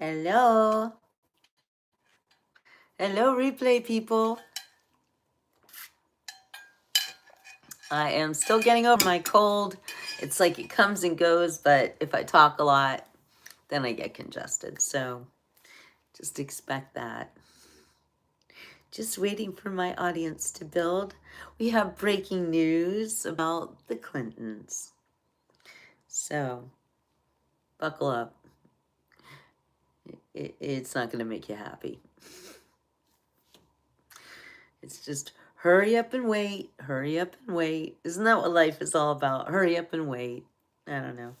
Hello. Hello, replay people. I am still getting over my cold. It's like it comes and goes, but if I talk a lot, then I get congested. So just expect that. Just waiting for my audience to build. We have breaking news about the Clintons. So buckle up. It's not going to make you happy. It's just hurry up and wait, hurry up and wait. Isn't that what life is all about? Hurry up and wait. I don't know.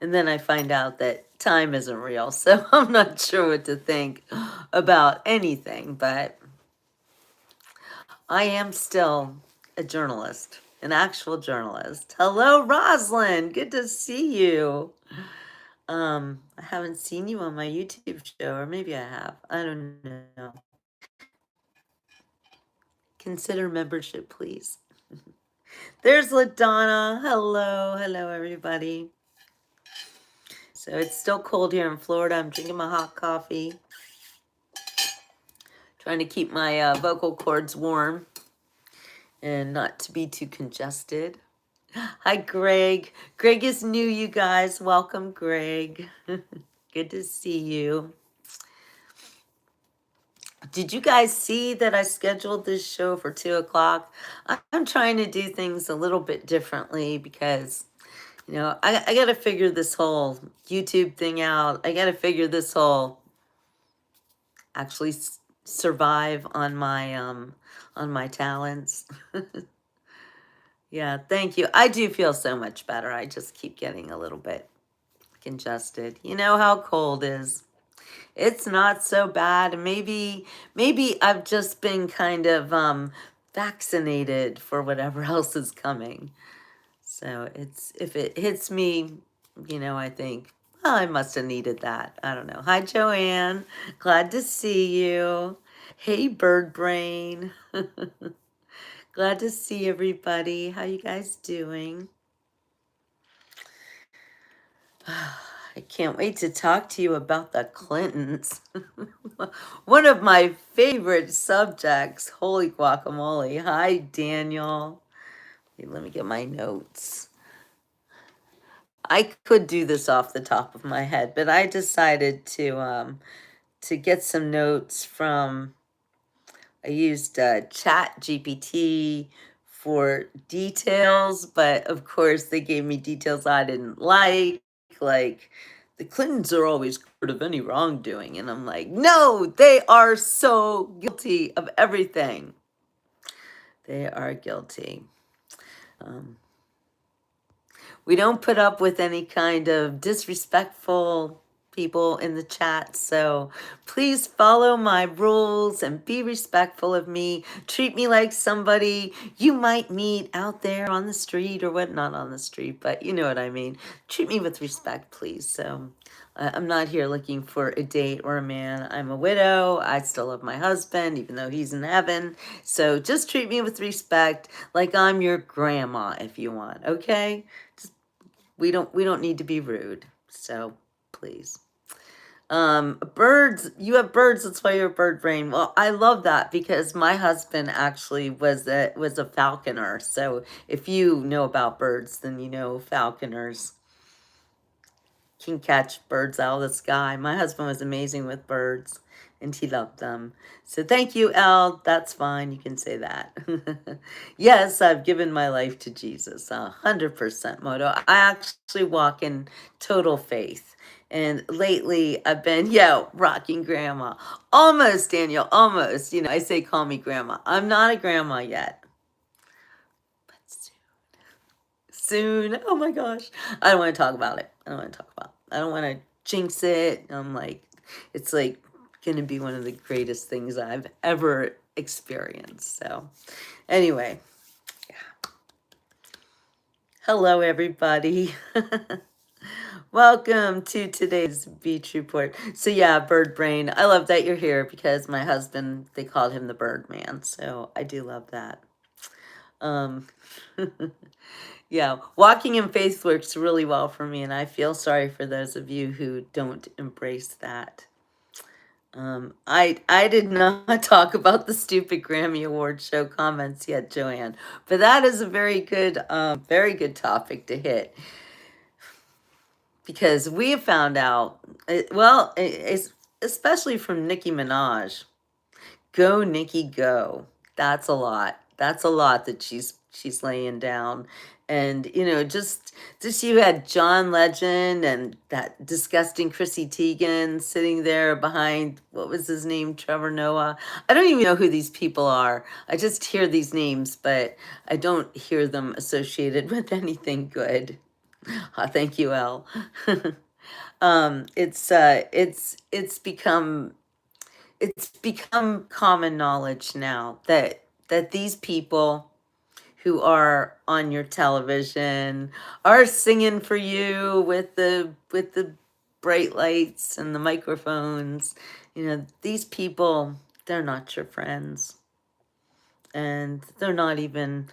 And then I find out that time isn't real, so I'm not sure what to think about anything, but I am still a journalist, an actual journalist. Hello, Roslyn. Good to see you. I haven't seen you on my YouTube show, or maybe I have. I don't know. Consider membership, please. There's LaDonna. Hello, hello, everybody. So it's still cold here in Florida. I'm drinking my hot coffee. Trying to keep my vocal cords warm and not to be too congested. Hi, Greg. Greg is new, you guys. Welcome, Greg. Good to see you. Did you guys see that I scheduled this show for 2 o'clock? I'm trying to do things a little bit differently because, you know, I got to figure this whole YouTube thing out. I got to figure this whole actually survive on my talents. Yeah, thank you. I do feel so much better. I just keep getting a little bit congested. You know how cold is. It's not so bad. Maybe I've just been kind of vaccinated for whatever else is coming. So it's if it hits me, you know, I think, well, I must have needed that. I don't know. Hi, Joanne. Glad to see you. Hey, Bird Brain. Glad to see everybody. How you guys doing? I can't wait to talk to you about the Clintons. One of my favorite subjects. Holy guacamole. Hi, Daniel. Hey, let me get my notes. I could do this off the top of my head, but I decided to get some notes from. I used Chat GPT for details, but of course they gave me details I didn't like the Clintons are always cleared of any wrongdoing, and I'm like, no, they are so guilty of everything. They are guilty. Um, we don't put up with any kind of disrespectful people in the chat, so please follow my rules and be respectful of me. Treat me like somebody you might meet out there on the street or what, not on the street, but you know what I mean. Treat me with respect, please. So I'm not here looking for a date or a man. I'm a widow. I still love my husband, even though he's in heaven. So just treat me with respect, like I'm your grandma if you want, okay? Just, we don't need to be rude. So please. Birds, you have birds, that's why you're a bird brain. Well, I love that because my husband actually was a falconer. So if you know about birds, then you know falconers can catch birds out of the sky. My husband was amazing with birds and he loved them. So thank you, Elle. That's fine. You can say that. Yes, I've given my life to Jesus. 100%, Moto. I actually walk in total faith. And lately I've been, rocking grandma. Almost, Daniel, almost. You know, I say call me grandma. I'm not a grandma yet. But soon. Oh my gosh. I don't want to talk about it. I don't want to jinx it. I'm like, it's like going to be one of the greatest things I've ever experienced. So, anyway, yeah. Hello, everybody. Welcome to today's beach report. So, yeah, Bird Brain. I love that you're here because my husband, they called him the Bird Man. So, I do love that. Um, Yeah, walking in faith works really well for me, and I feel sorry for those of you who don't embrace that. I did not talk about the stupid Grammy Award show comments yet, Joanne, but that is a very good topic to hit because we have found out, it's especially from Nicki Minaj. Go, Nikki, go. That's a lot. That's a lot that she's laying down. And just you had John Legend and that disgusting Chrissy Teigen sitting there behind what was his name, Trevor Noah. I don't even know who these people are. I just hear these names, but I don't hear them associated with anything good. Thank you, Elle. It's become common knowledge now that these people who are on your television are singing for you with the bright lights and the microphones. These people, they're not your friends, and they're not even,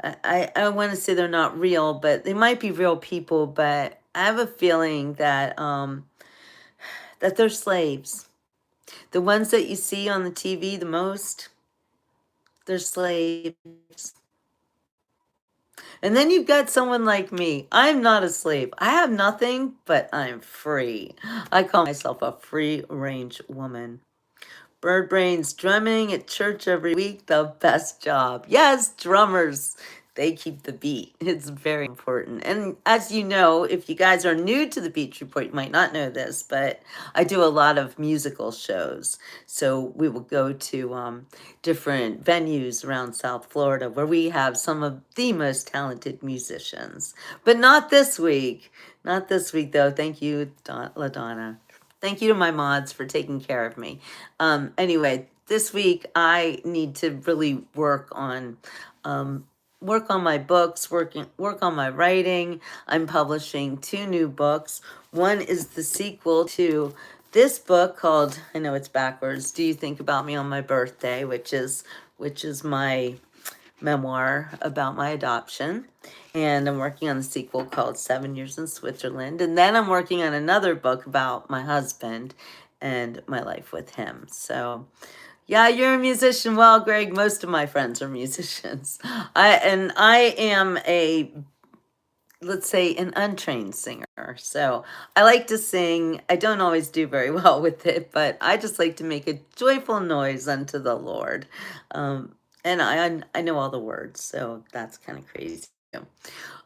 I want to say they're not real, but they might be real people, but I have a feeling that they're slaves. The ones that you see on the TV the most, they're slaves. And then you've got someone like me. I'm not a slave. I have nothing, but I'm free. I call myself a free range woman. Bird Brains drumming at church every week, the best job. Yes, drummers. They keep the beat. It's very important. And as you know, if you guys are new to the Beach Report, you might not know this, but I do a lot of musical shows. So we will go to different venues around South Florida where we have some of the most talented musicians. But not this week. Not this week, though. Thank you, LaDonna. Thank you to my mods for taking care of me. Anyway, this week I need to really work on my books, work on my writing. I'm publishing 2 new books. One is the sequel to this book called, I know it's backwards, Do You Think About Me on My Birthday, which is my memoir about my adoption. And I'm working on the sequel called 7 Years in Switzerland. And then I'm working on another book about my husband and my life with him. So, yeah, you're a musician. Well, Greg, most of my friends are musicians. I am let's say, an untrained singer. So I like to sing. I don't always do very well with it, but I just like to make a joyful noise unto the Lord. And I know all the words, so that's kind of crazy.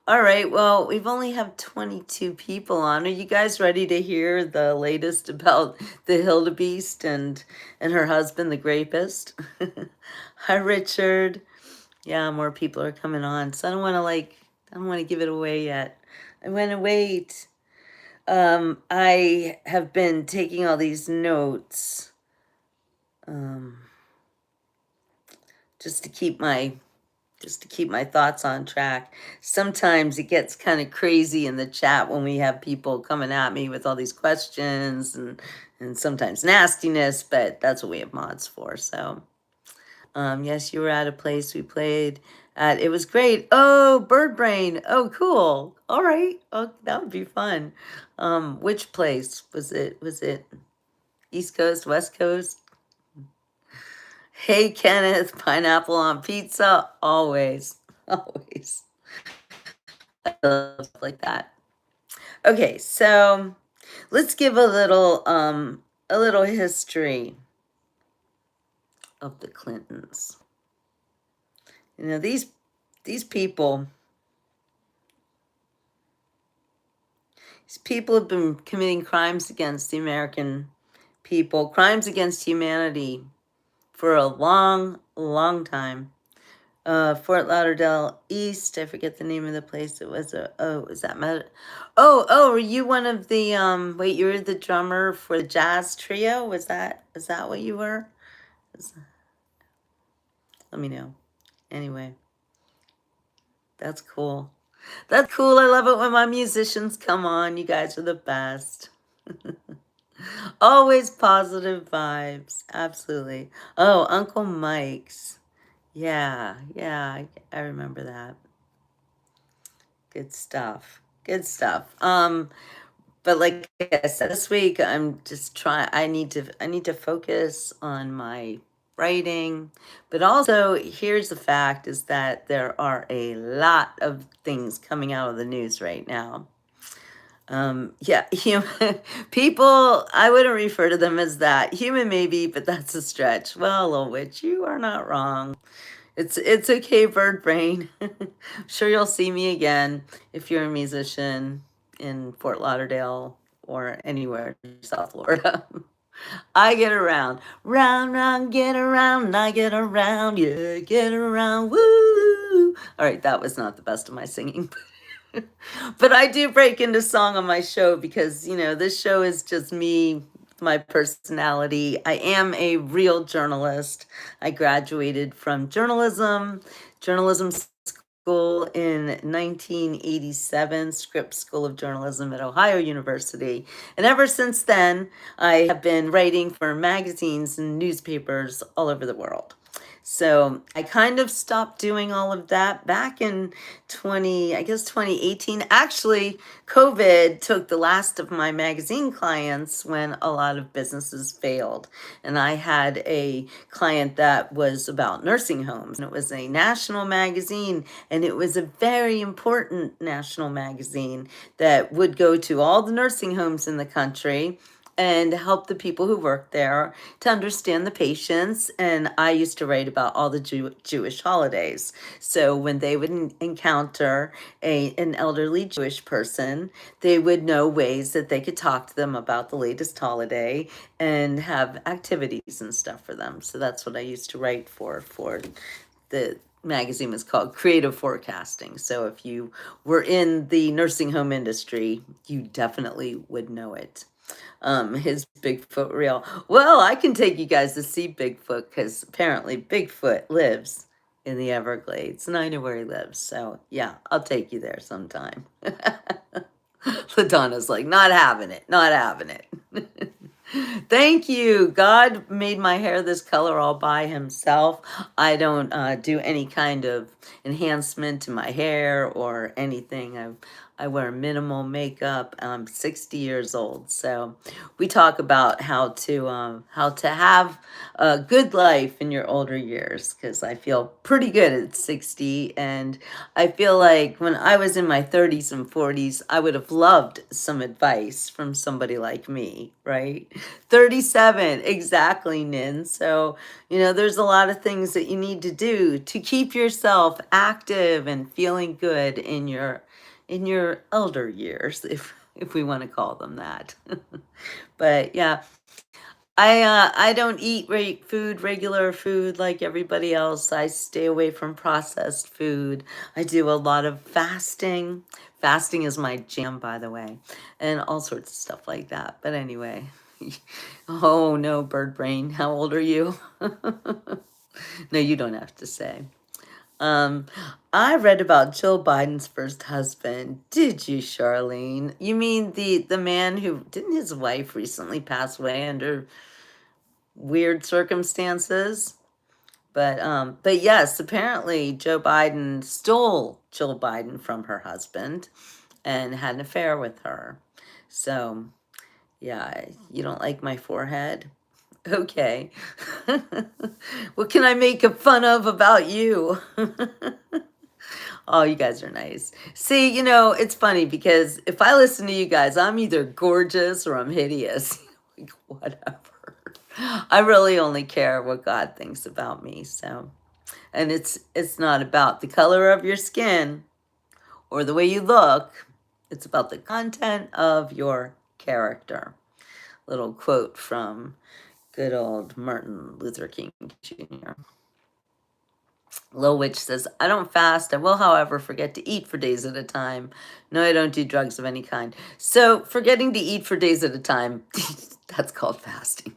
All right, well, we've only have 22 people on. Are you guys ready to hear the latest about the Hildebeest and her husband, the Grapist? Hi, Richard. Yeah, more people are coming on, so I don't want to give it away yet. I want to wait. I have been taking all these notes, um, just to keep my thoughts on track. Sometimes it gets kind of crazy in the chat when we have people coming at me with all these questions and sometimes nastiness, but that's what we have mods for. So, yes, you were at a place we played at. It was great. Oh, Bird Brain. Oh, cool. All right. Oh, that would be fun. Which place was it? Was it East Coast, West Coast? Hey, Kenneth, pineapple on pizza. Always. Always. I love stuff like that. Okay, so let's give a little history of the Clintons. These people these people have been committing crimes against the American people, crimes against humanity for a long, long time. Fort Lauderdale East. I forget the name of the place. It was is that were you one of the wait, you were the drummer for the jazz trio? Was that what you were? Was- Let me know. Anyway, that's cool. That's cool. I love it when my musicians come on. You guys are the best. Always positive vibes. Absolutely. Oh, Uncle Mike's. Yeah, I remember that. Good stuff. Good stuff. But like I said, this week I'm just trying. I need to focus on my writing. But also, here's the fact: is that there are a lot of things coming out of the news right now. Yeah, human people. I wouldn't refer to them as that. Human, maybe, but that's a stretch. Well, Lil Witch, you are not wrong. It's okay, bird brain. Sure, you'll see me again if you're a musician in Fort Lauderdale or anywhere in South Florida. I get around, round, round, get around, I get around, yeah, get around, woo! All right, that was not the best of my singing, but I do break into song on my show because, this show is just me, my personality. I am a real journalist. I graduated from journalism school in 1987, Scripps School of Journalism at Ohio University. And ever since then, I have been writing for magazines and newspapers all over the world. So I kind of stopped doing all of that back in 2018. Actually, COVID took the last of my magazine clients when a lot of businesses failed. And I had a client that was about nursing homes, and it was a national magazine, and it was a very important national magazine that would go to all the nursing homes in the country and help the people who work there to understand the patients. And I used to write about all the Jewish holidays. So when they would encounter an elderly Jewish person, they would know ways that they could talk to them about the latest holiday and have activities and stuff for them. So that's what I used to write for the magazine was called Creative Forecasting. So if you were in the nursing home industry, you definitely would know it. His Bigfoot reel. Well, I can take you guys to see Bigfoot because apparently Bigfoot lives in the Everglades, and I know where he lives. So yeah, I'll take you there sometime. LaDonna's like, not having it, not having it. Thank you. God made my hair this color all by himself. I don't do any kind of enhancement to my hair or anything. I wear minimal makeup. I'm 60 years old, so we talk about how to have a good life in your older years. Because I feel pretty good at 60, and I feel like when I was in my 30s and 40s, I would have loved some advice from somebody like me, right? 37, exactly, Nin. So, there's a lot of things that you need to do to keep yourself active and feeling good in your elder years, if we want to call them that. But yeah, I don't eat regular food like everybody else. I stay away from processed food. I do a lot of fasting. Fasting is my jam, by the way, and all sorts of stuff like that. But anyway, oh no, bird brain, how old are you? No, you don't have to say. Um, I read about Joe Biden's first husband. Did you, Charlene? You mean the man who didn't his wife recently pass away under weird circumstances? But yes, apparently Joe Biden stole Jill Biden from her husband and had an affair with her. So, yeah, you don't like my forehead? Okay. What can I make fun of about you? Oh, you guys are nice. See, it's funny because if I listen to you guys, I'm either gorgeous or I'm hideous. Like, whatever. I really only care what God thinks about me. So, and it's not about the color of your skin or the way you look. It's about the content of your character. Little quote from good old Martin Luther King Jr. Lil Witch says, I don't fast. I will, however, forget to eat for days at a time. No, I don't do drugs of any kind. So forgetting to eat for days at a time, that's called fasting.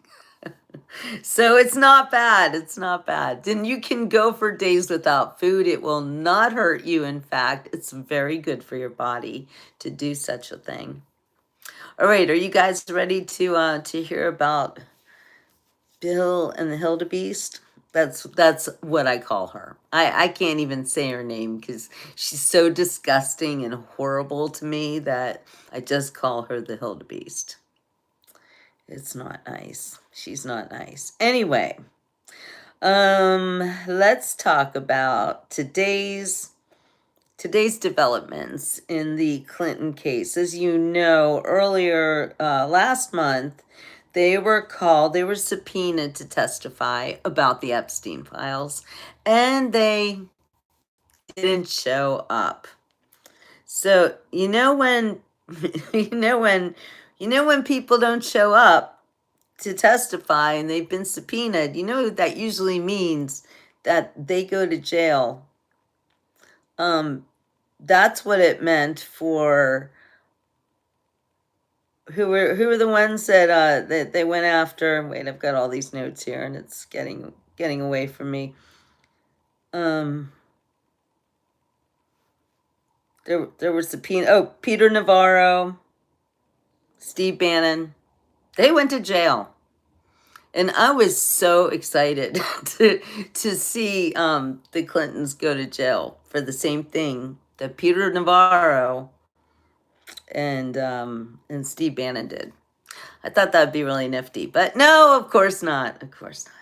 So it's not bad. It's not bad. Then you can go for days without food. It will not hurt you. In fact, it's very good for your body to do such a thing. All right, are you guys ready to hear about Bill and the Hildebeest? That's what I call her. I can't even say her name because she's so disgusting and horrible to me that I just call her the Hildebeest. It's not nice. She's not nice. Anyway, let's talk about today's developments in the Clinton case. As you know, earlier last month, they were subpoenaed to testify about the Epstein files, and they didn't show up. So, when when people don't show up to testify and they've been subpoenaed, that usually means that they go to jail. That's what it meant for who were the ones that they went after. Wait, I've got all these notes here and it's getting away from me. There were subpoena. Oh, Peter Navarro, Steve Bannon. They went to jail. And I was so excited to see the Clintons go to jail for the same thing that Peter Navarro and Steve Bannon did. I thought that'd be really nifty, but no, of course not. Of course not.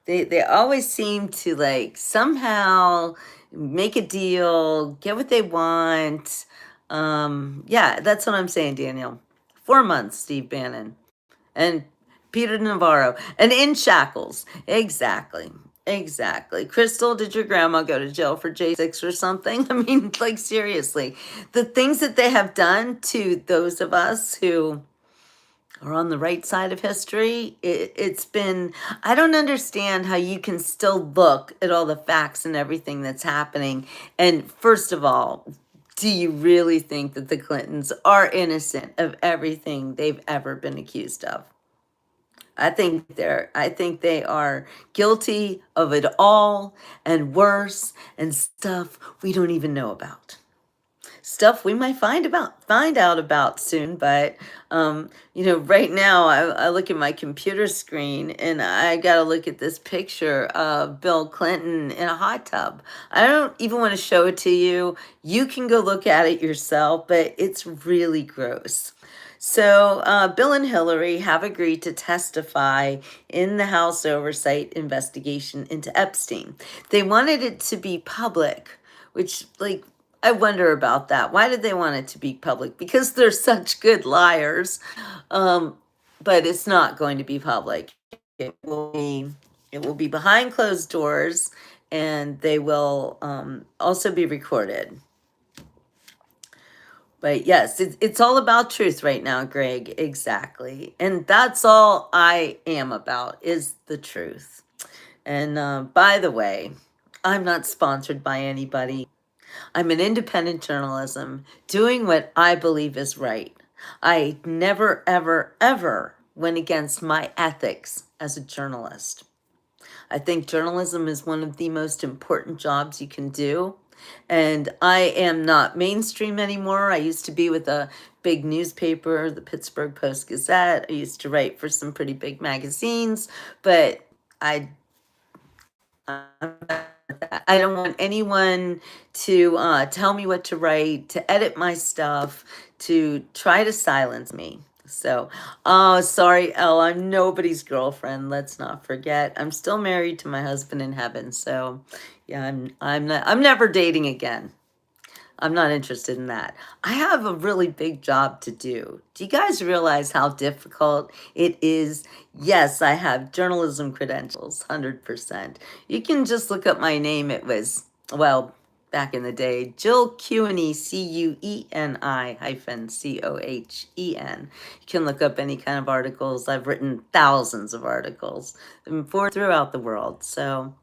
They always seem to like somehow make a deal, get what they want. Yeah, that's what I'm saying, Daniel. 4 months, Steve Bannon and Peter Navarro, and in shackles. Exactly. Exactly. Crystal, did your grandma go to jail for J6 or something? I mean, like, seriously. The things that they have done to those of us who are on the right side of history, it's been, I don't understand how you can still look at all the facts and everything that's happening. And first of all, do you really think that the Clintons are innocent of everything they've ever been accused of? I think they are guilty of it all and worse, and stuff we don't even know about. Stuff we might find out about soon, but right now I look at my computer screen and I gotta look at this picture of Bill Clinton in a hot tub. I don't even want to show it to you. You can go look at it yourself, but it's really gross. So, Bill and Hillary have agreed to testify in the House oversight investigation into Epstein. They wanted it to be public, which, like, I wonder about that. Why did they want it to be public? Because they're such good liars. But it's not going to be public. It will be behind closed doors, and they will also be recorded. But yes, it's all about truth right now, Greg. Exactly. And that's all I am about is the truth. And by the way, I'm not sponsored by anybody. I'm an independent journalism doing what I believe is right. I never, ever, ever went against my ethics as a journalist. I think journalism is one of the most important jobs you can do. And I am not mainstream anymore. I used to be with a big newspaper, the Pittsburgh Post-Gazette. I used to write for some pretty big magazines, but I don't want anyone to tell me what to write, to edit my stuff, to try to silence me. So, oh, sorry, Elle, I'm nobody's girlfriend. Let's not forget. I'm still married to my husband in heaven. So, yeah, I'm never dating again. I'm not interested in that. I have a really big job to do. Do you guys realize how difficult it is? Yes, I have journalism credentials, 100%. You can just look up my name. It was, well, back in the day, Jill Cueni, Cueni -Cohen. You can look up any kind of articles. I've written thousands of articles throughout the world. So,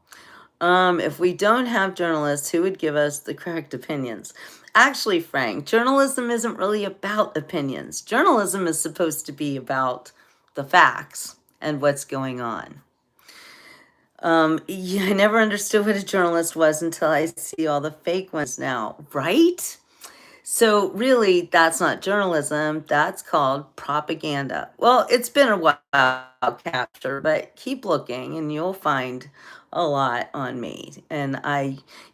if we don't have journalists, who would give us the correct opinions? Actually, Frank, journalism isn't really about opinions. Journalism is supposed to be about the facts and what's going on. Yeah, I never understood what a journalist was until I see all the fake ones now, right? So really, that's not journalism. That's called propaganda. Well, it's been a while, capture, but keep looking and you'll find a lot on me. And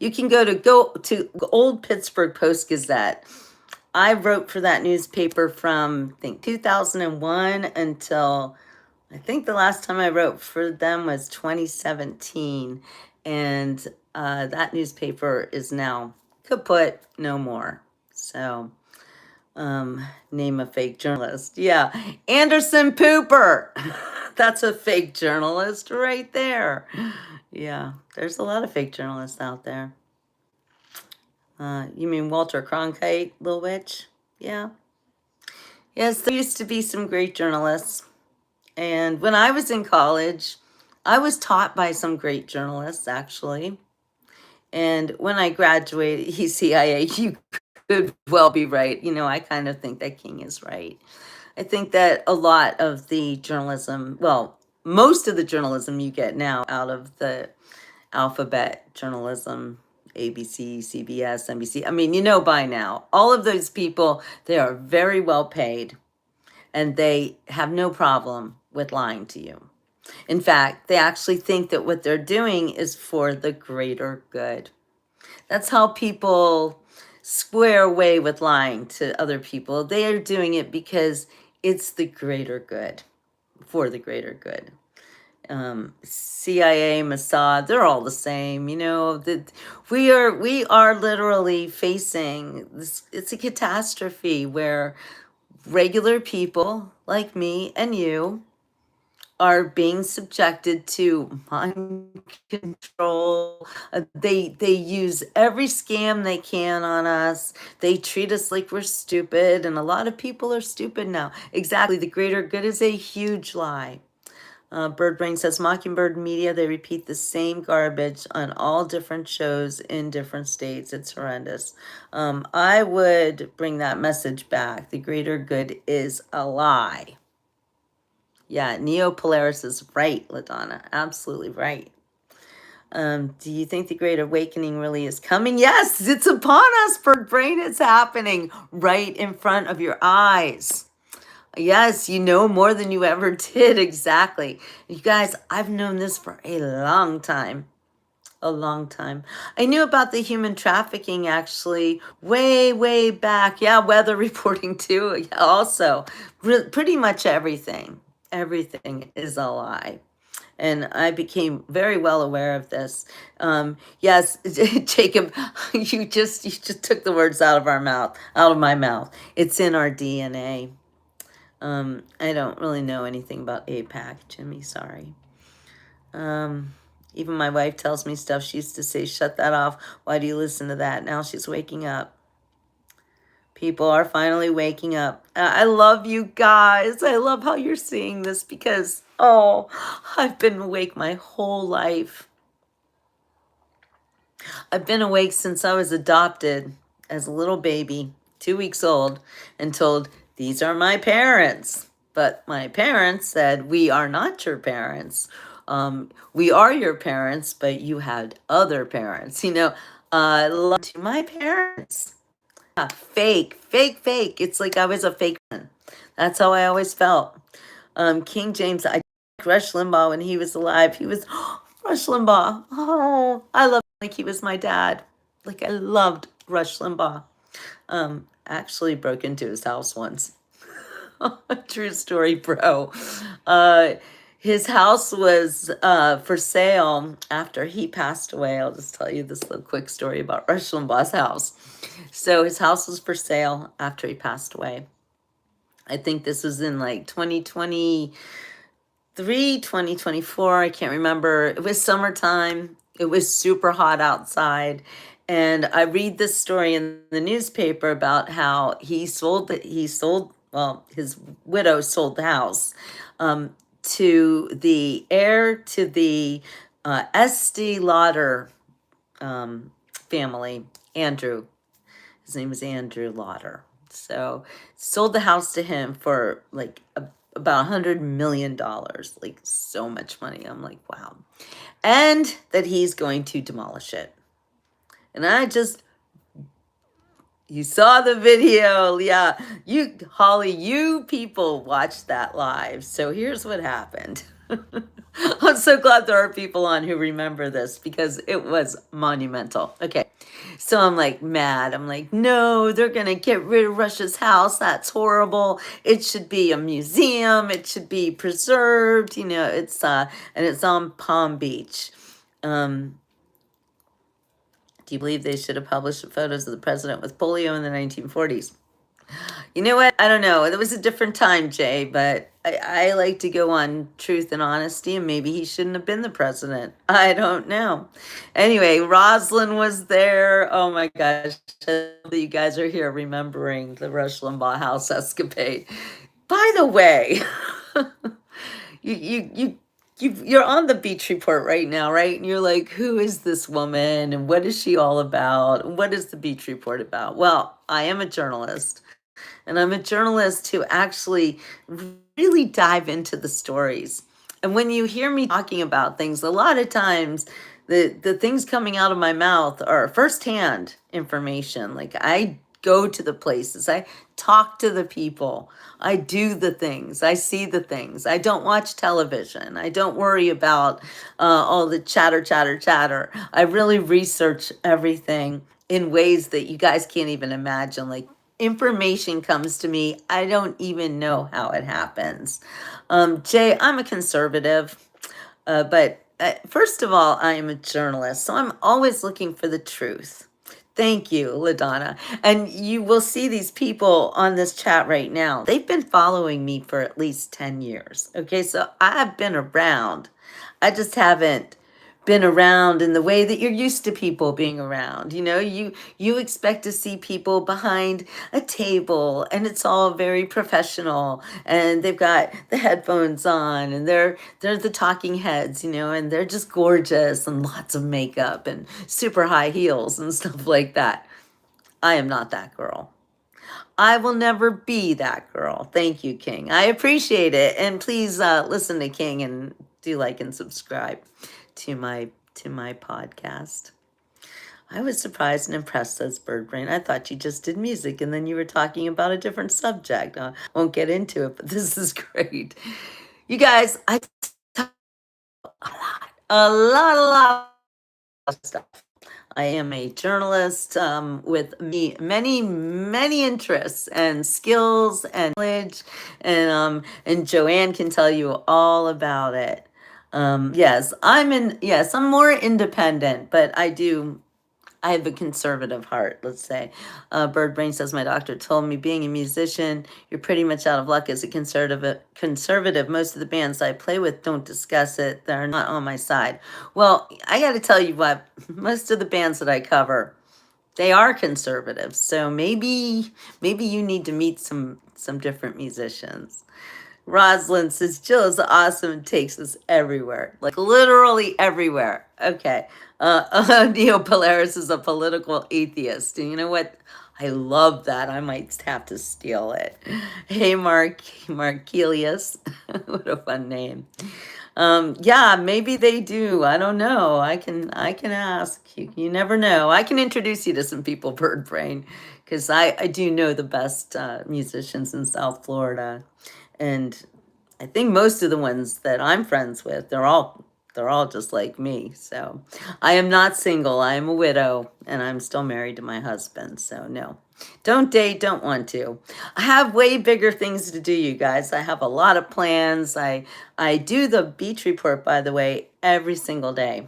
you can go to Old Pittsburgh Post Gazette. I wrote for that newspaper from I think 2001 until I think the last time I wrote for them was 2017, and that newspaper is now kaput, no more. So, name a fake journalist. Yeah, Anderson Pooper. That's a fake journalist right there. Yeah, there's a lot of fake journalists out there. You mean Walter Cronkite, Little Witch? Yeah. Yes, there used to be some great journalists. And when I was in college, I was taught by some great journalists, actually. And when I graduated ECIA, you could well be right. I kind of think that King is right. I think that a lot of the journalism, well, most of the journalism you get now out of the alphabet journalism, ABC, CBS, NBC. I mean, by now, all of those people, they are very well paid and they have no problem with lying to you. In fact, they actually think that what they're doing is for the greater good. That's how people square away with lying to other people. They are doing it because it's the greater good, for the greater good. CIA, Mossad, they're all the same. That we are literally facing this. It's a catastrophe where regular people like me and you are being subjected to mind control. They use every scam they can on us. They treat us like we're stupid, and a lot of people are stupid now. Exactly, the greater good is a huge lie. Birdbrain says, Mockingbird Media, they repeat the same garbage on all different shows in different states. It's horrendous. I would bring that message back. The greater good is a lie. Yeah, Neo Polaris is right, LaDonna. Absolutely right. Do you think the Great Awakening really is coming? Yes, it's upon us, Birdbrain. It's happening right in front of your eyes. Yes, you know more than you ever did. Exactly. You guys, I've known this for a long time. A long time. I knew about the human trafficking actually way, way back. Yeah, weather reporting too. Yeah, also, pretty much everything. Everything is a lie. And I became very well aware of this. Yes, Jacob, you just took the words out of my mouth. It's in our DNA. I don't really know anything about APAC, Jimmy, sorry. Even my wife tells me stuff. She used to say, shut that off. Why do you listen to that? Now she's waking up. People are finally waking up. I love you guys. I love how you're seeing this because, I've been awake my whole life. I've been awake since I was adopted as a little baby, 2 weeks old, and told, these are my parents. But my parents said, we are not your parents. We are your parents, but you had other parents. Love to my parents. Yeah, fake, fake, fake. It's like I was a fake one. That's how I always felt. King James, I Rush Limbaugh when he was alive. He was Rush Limbaugh. Oh, I loved him like he was my dad. Like I loved Rush Limbaugh. Actually broke into his house once. True story, bro. His house was for sale after he passed away. I'll just tell you this little quick story about Rush Limbaugh's house. So his house was for sale after he passed away. I think this was in like 2023, 2024. I can't remember. It was summertime. It was super hot outside. And I read this story in the newspaper about how his widow sold the house to the heir to the Estee Lauder family, Andrew. His name is Andrew Lauder. So sold the house to him for like about $100 million, like so much money. I'm like, wow. And that he's going to demolish it. And You saw the video. Yeah. Holly, you people watched that live. So here's what happened. I'm so glad there are people on who remember this because it was monumental. Okay. So I'm like mad. I'm like, no, they're going to get rid of Russia's house. That's horrible. It should be a museum. It should be preserved. And it's on Palm Beach. Do you believe they should have published the photos of the president with polio in the 1940s? You know what? I don't know. It was a different time, Jay, but I like to go on truth and honesty, and maybe he shouldn't have been the president. I don't know. Anyway, Rosalind was there. Oh my gosh. You guys are here remembering the Rush Limbaugh house escapade. By the way, you're on the Beach Report right now, right? And you're like, who is this woman and what is she all about? And what is the Beach Report about? Well, I am a journalist, and I'm a journalist who actually really dive into the stories. And when you hear me talking about things, a lot of times the things coming out of my mouth are firsthand information. Like I go to the places, I talk to the people, I do the things, I see the things. I don't watch television. I don't worry about all the chatter. I really research everything in ways that you guys can't even imagine. Like information comes to me, I don't even know how it happens. Jay, I'm a conservative, but first of all, I am a journalist, so I'm always looking for the truth. Thank you, LaDonna. And you will see these people on this chat right now. They've been following me for at least 10 years. Okay, so I've been around. I just haven't been around in the way that you're used to people being around. You expect to see people behind a table and it's all very professional and they've got the headphones on and they're the talking heads, and they're just gorgeous and lots of makeup and super high heels and stuff like that. I am not that girl. I will never be that girl. Thank you, King. I appreciate it. And please listen to King and do like and subscribe to my podcast. I was surprised and impressed, says Bird Brain. I thought you just did music and then you were talking about a different subject. I won't get into it, but this is great. You guys, I talk a lot of stuff. I am a journalist with many interests and skills and knowledge, and Joanne can tell you all about it. Yes, I'm more independent, but I have a conservative heart, let's say. Bird Brain says, my doctor told me being a musician, you're pretty much out of luck as a conservative. Most of the bands I play with don't discuss it. They're not on my side. Well, I got to tell you what, most of the bands that I cover, they are conservative. So maybe you need to meet some different musicians. Rosalind says, Jill is awesome and takes us everywhere. Like literally everywhere. Okay. Neo Polaris is a political atheist. And you know what? I love that. I might have to steal it. Hey, Markelius. What a fun name. Yeah, maybe they do. I don't know. I can ask. You never know. I can introduce you to some people, Bird Brain, because I do know the best musicians in South Florida. And I think most of the ones that I'm friends with, they're all just like me. So I am not single. I am a widow and I'm still married to my husband. So no, don't date, don't want to. I have way bigger things to do, you guys. I have a lot of plans. I do the Beach Report, by the way, every single day.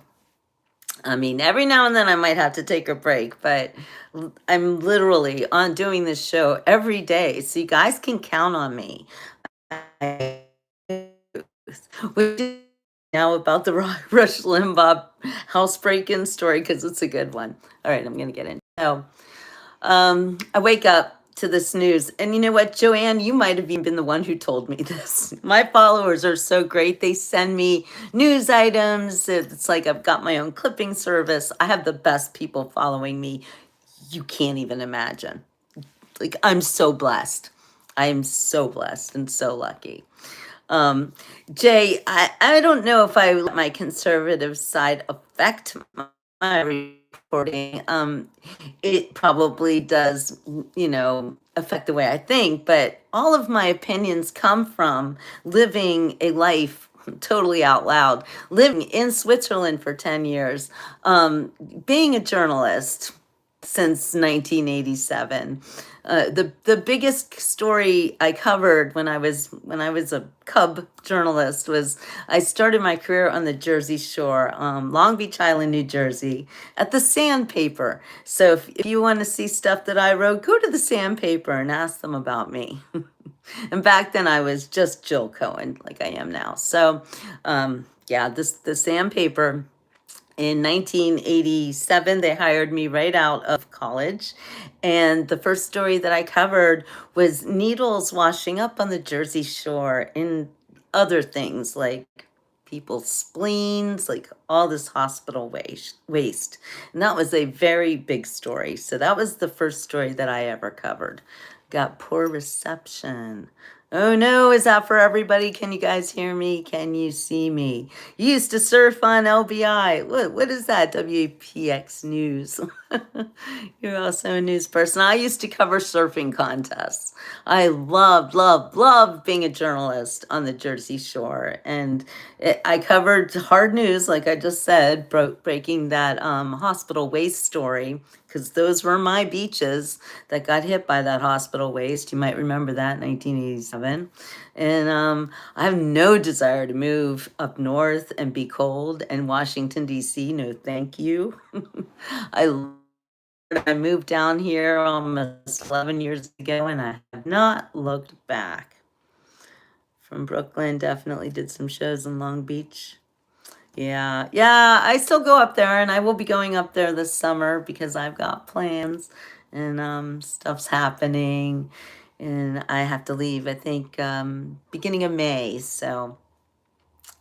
I mean, every now and then I might have to take a break, but I'm literally on doing this show every day. So you guys can count on me. Which is now about the Rush Limbaugh house break-in story because it's a good one. All right, I'm going to get in. So I wake up to this news. And you know what, Joanne, you might have even been the one who told me this. My followers are so great. They send me news items. It's like I've got my own clipping service. I have the best people following me. You can't even imagine. Like, I'm so blessed. I am so blessed and so lucky. Jay, I don't know if I let my conservative side affect my reporting. It probably does, affect the way I think, but all of my opinions come from living a life totally out loud, living in Switzerland for 10 years, being a journalist since 1987. The biggest story I covered when I was a cub journalist was I started my career on the Jersey Shore, Long Beach Island, New Jersey, at the Sandpaper. So if you want to see stuff that I wrote, go to the Sandpaper and ask them about me. And back then I was just Jill Cohen, like I am now. So, yeah, the Sandpaper. In 1987, they hired me right out of college. And the first story that I covered was needles washing up on the Jersey Shore and other things like people's spleens, like all this hospital waste. And that was a very big story. So that was the first story that I ever covered. Got poor reception. Oh no, is that for everybody? Can you guys hear me? Can you see me? You used to surf on LBI. What is that? WPX News. You're also a news person. I used to cover surfing contests. I loved being a journalist on the Jersey Shore. And I covered hard news, like I just said, breaking that hospital waste story, because those were my beaches that got hit by that hospital waste. You might remember that, 1987. And I have no desire to move up north and be cold, and Washington, D.C., no thank you. I I moved down here almost 11 years ago, and I have not looked back. From Brooklyn, definitely did some shows in Long Beach. Yeah, I still go up there, and I will be going up there this summer because I've got plans and stuff's happening, and I have to leave, I think, beginning of May, so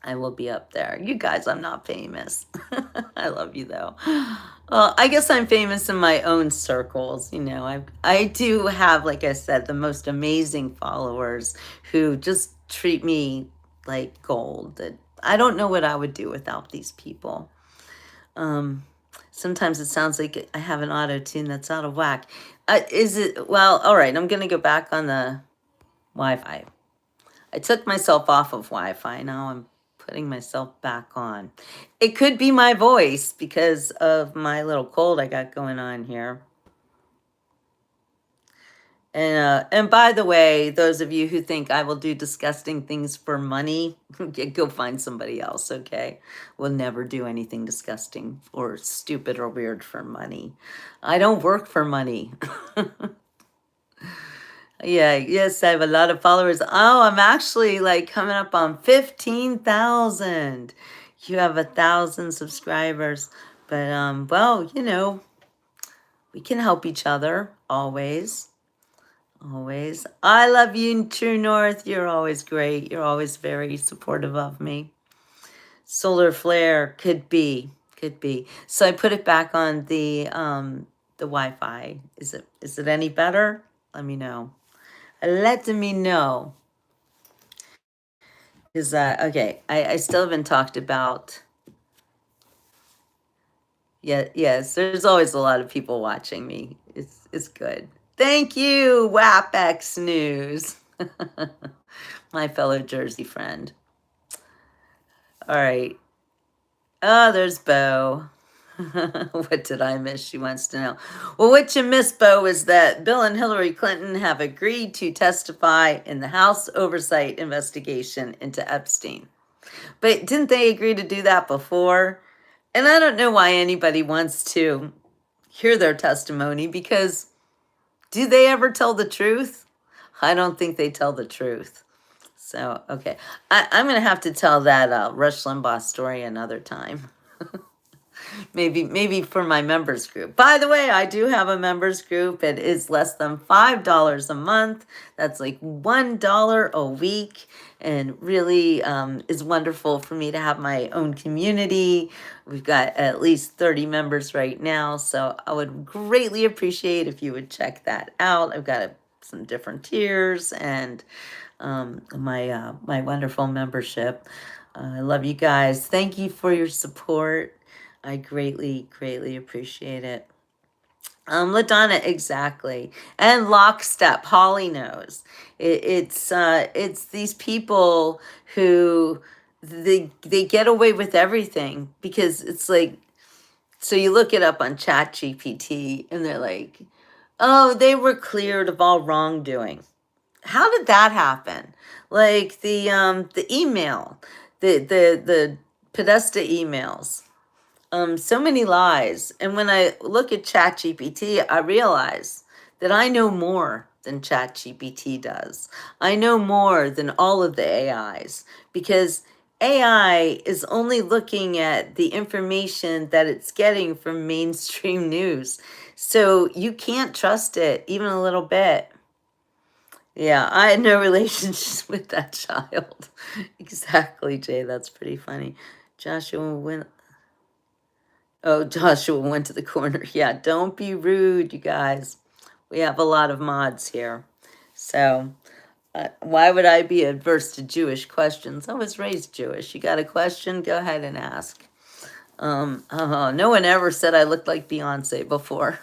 I will be up there. You guys, I'm not famous. I love you though. Well, I guess I'm famous in my own circles. I do have, like I said, the most amazing followers who just treat me like gold. That I don't know what I would do without these people. Um, Sometimes it sounds like I have an auto tune that's out of whack. Is it? Well, all right. I'm gonna go back on the Wi-Fi. I took myself off of Wi-Fi. Now I'm putting myself back on. It could be my voice because of my little cold I got going on here. And by the way, those of you who think I will do disgusting things for money, go find somebody else, okay? We'll never do anything disgusting or stupid or weird for money. I don't work for money. Yeah, yes, I have a lot of followers. Oh, I'm actually like coming up on 15,000. You have 1,000 subscribers. But well, we can help each other always. Always. I love you, True North. You're always great. You're always very supportive of me. Solar flare could be. Could be. So I put it back on the Wi-Fi. Is it any better? Let me know. Let me know. Is that okay? I still haven't talked about. Yeah, yes, there's always a lot of people watching me. It's good. Thank you, WAPX News. My fellow Jersey friend. All right. Oh, there's Bo. What did I miss? She wants to know. Well, what you missed, Bo, is that Bill and Hillary Clinton have agreed to testify in the House oversight investigation into Epstein. But didn't they agree to do that before? And I don't know why anybody wants to hear their testimony, because do they ever tell the truth? I don't think they tell the truth. So, okay. I'm going to have to tell that Rush Limbaugh story another time. Maybe for my members group. By the way, I do have a members group. It is less than $5 a month. That's like $1 a week, and really is wonderful for me to have my own community. We've got at least 30 members right now, so I would greatly appreciate if you would check that out. I've got some different tiers and my wonderful membership. I love you guys. Thank you for your support. I greatly, greatly appreciate it. LaDonna, exactly. And lockstep, Holly knows. It's these people who they get away with everything because it's like, so you look it up on Chat GPT and they're like, oh, they were cleared of all wrongdoing. How did that happen? Like the email, the Podesta emails. So many lies. And when I look at ChatGPT, I realize that I know more than ChatGPT does. I know more than all of the AIs because AI is only looking at the information that it's getting from mainstream news. So you can't trust it even a little bit. Yeah, I had no relationship with that child. Exactly, Jay. That's pretty funny. Joshua went. Oh, Joshua went to the corner. Yeah, don't be rude, you guys. We have a lot of mods here. So, why would I be adverse to Jewish questions? I was raised Jewish. You got a question? Go ahead and ask. No one ever said I looked like Beyonce before.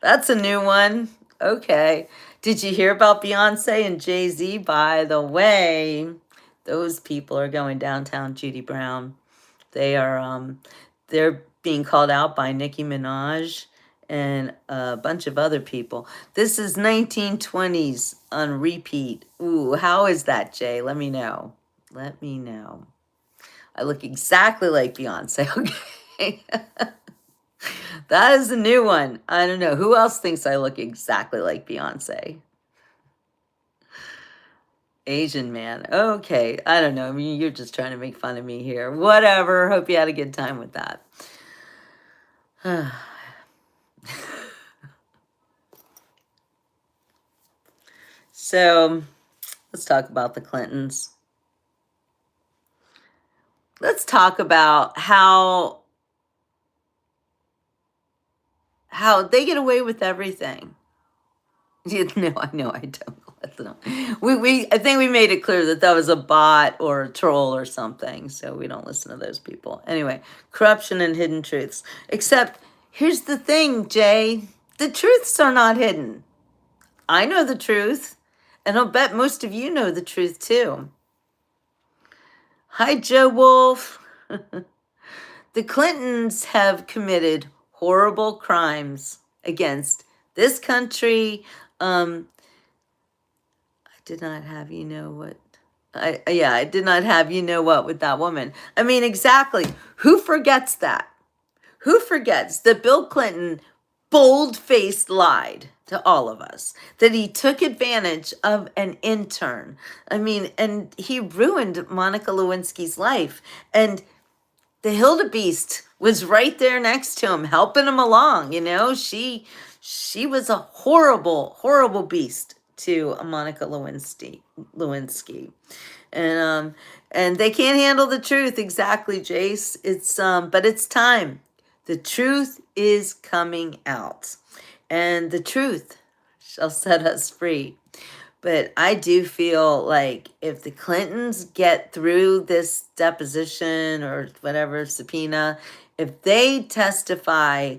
That's a new one. Okay. Did you hear about Beyonce and Jay-Z? By the way, those people are going downtown, Judy Brown. They are they're being called out by Nicki Minaj and a bunch of other people. This is 1920s on repeat. Ooh, how is that, Jay? Let me know. Let me know. I look exactly like Beyonce. Okay. That is a new one. I don't know. Who else thinks I look exactly like Beyonce? Asian man. Okay. I don't know. I mean, you're just trying to make fun of me here. Whatever. Hope you had a good time with that. So let's talk about the Clintons. Let's talk about how they get away with everything. No, I know I don't. I think we made it clear that was a bot or a troll or something, so we don't listen to those people. Anyway, corruption and hidden truths. Except here's the thing, Jay. The truths are not hidden. I know the truth, and I'll bet most of you know the truth too. Hi, Joe Wolf. The Clintons have committed horrible crimes against this country. I did not have you know what. I did not have you know what with that woman. I mean, exactly. Who forgets that? Who forgets that Bill Clinton bold-faced lied to all of us, that he took advantage of an intern? I mean, and he ruined Monica Lewinsky's life. And the Hildebeest was right there next to him, helping him along. You know, she was a horrible, horrible beast to Monica Lewinsky, and they can't handle the truth. Exactly, Jace. It's but it's time. The truth is coming out, and the truth shall set us free. But I do feel like if the Clintons get through this deposition or whatever subpoena, if they testify,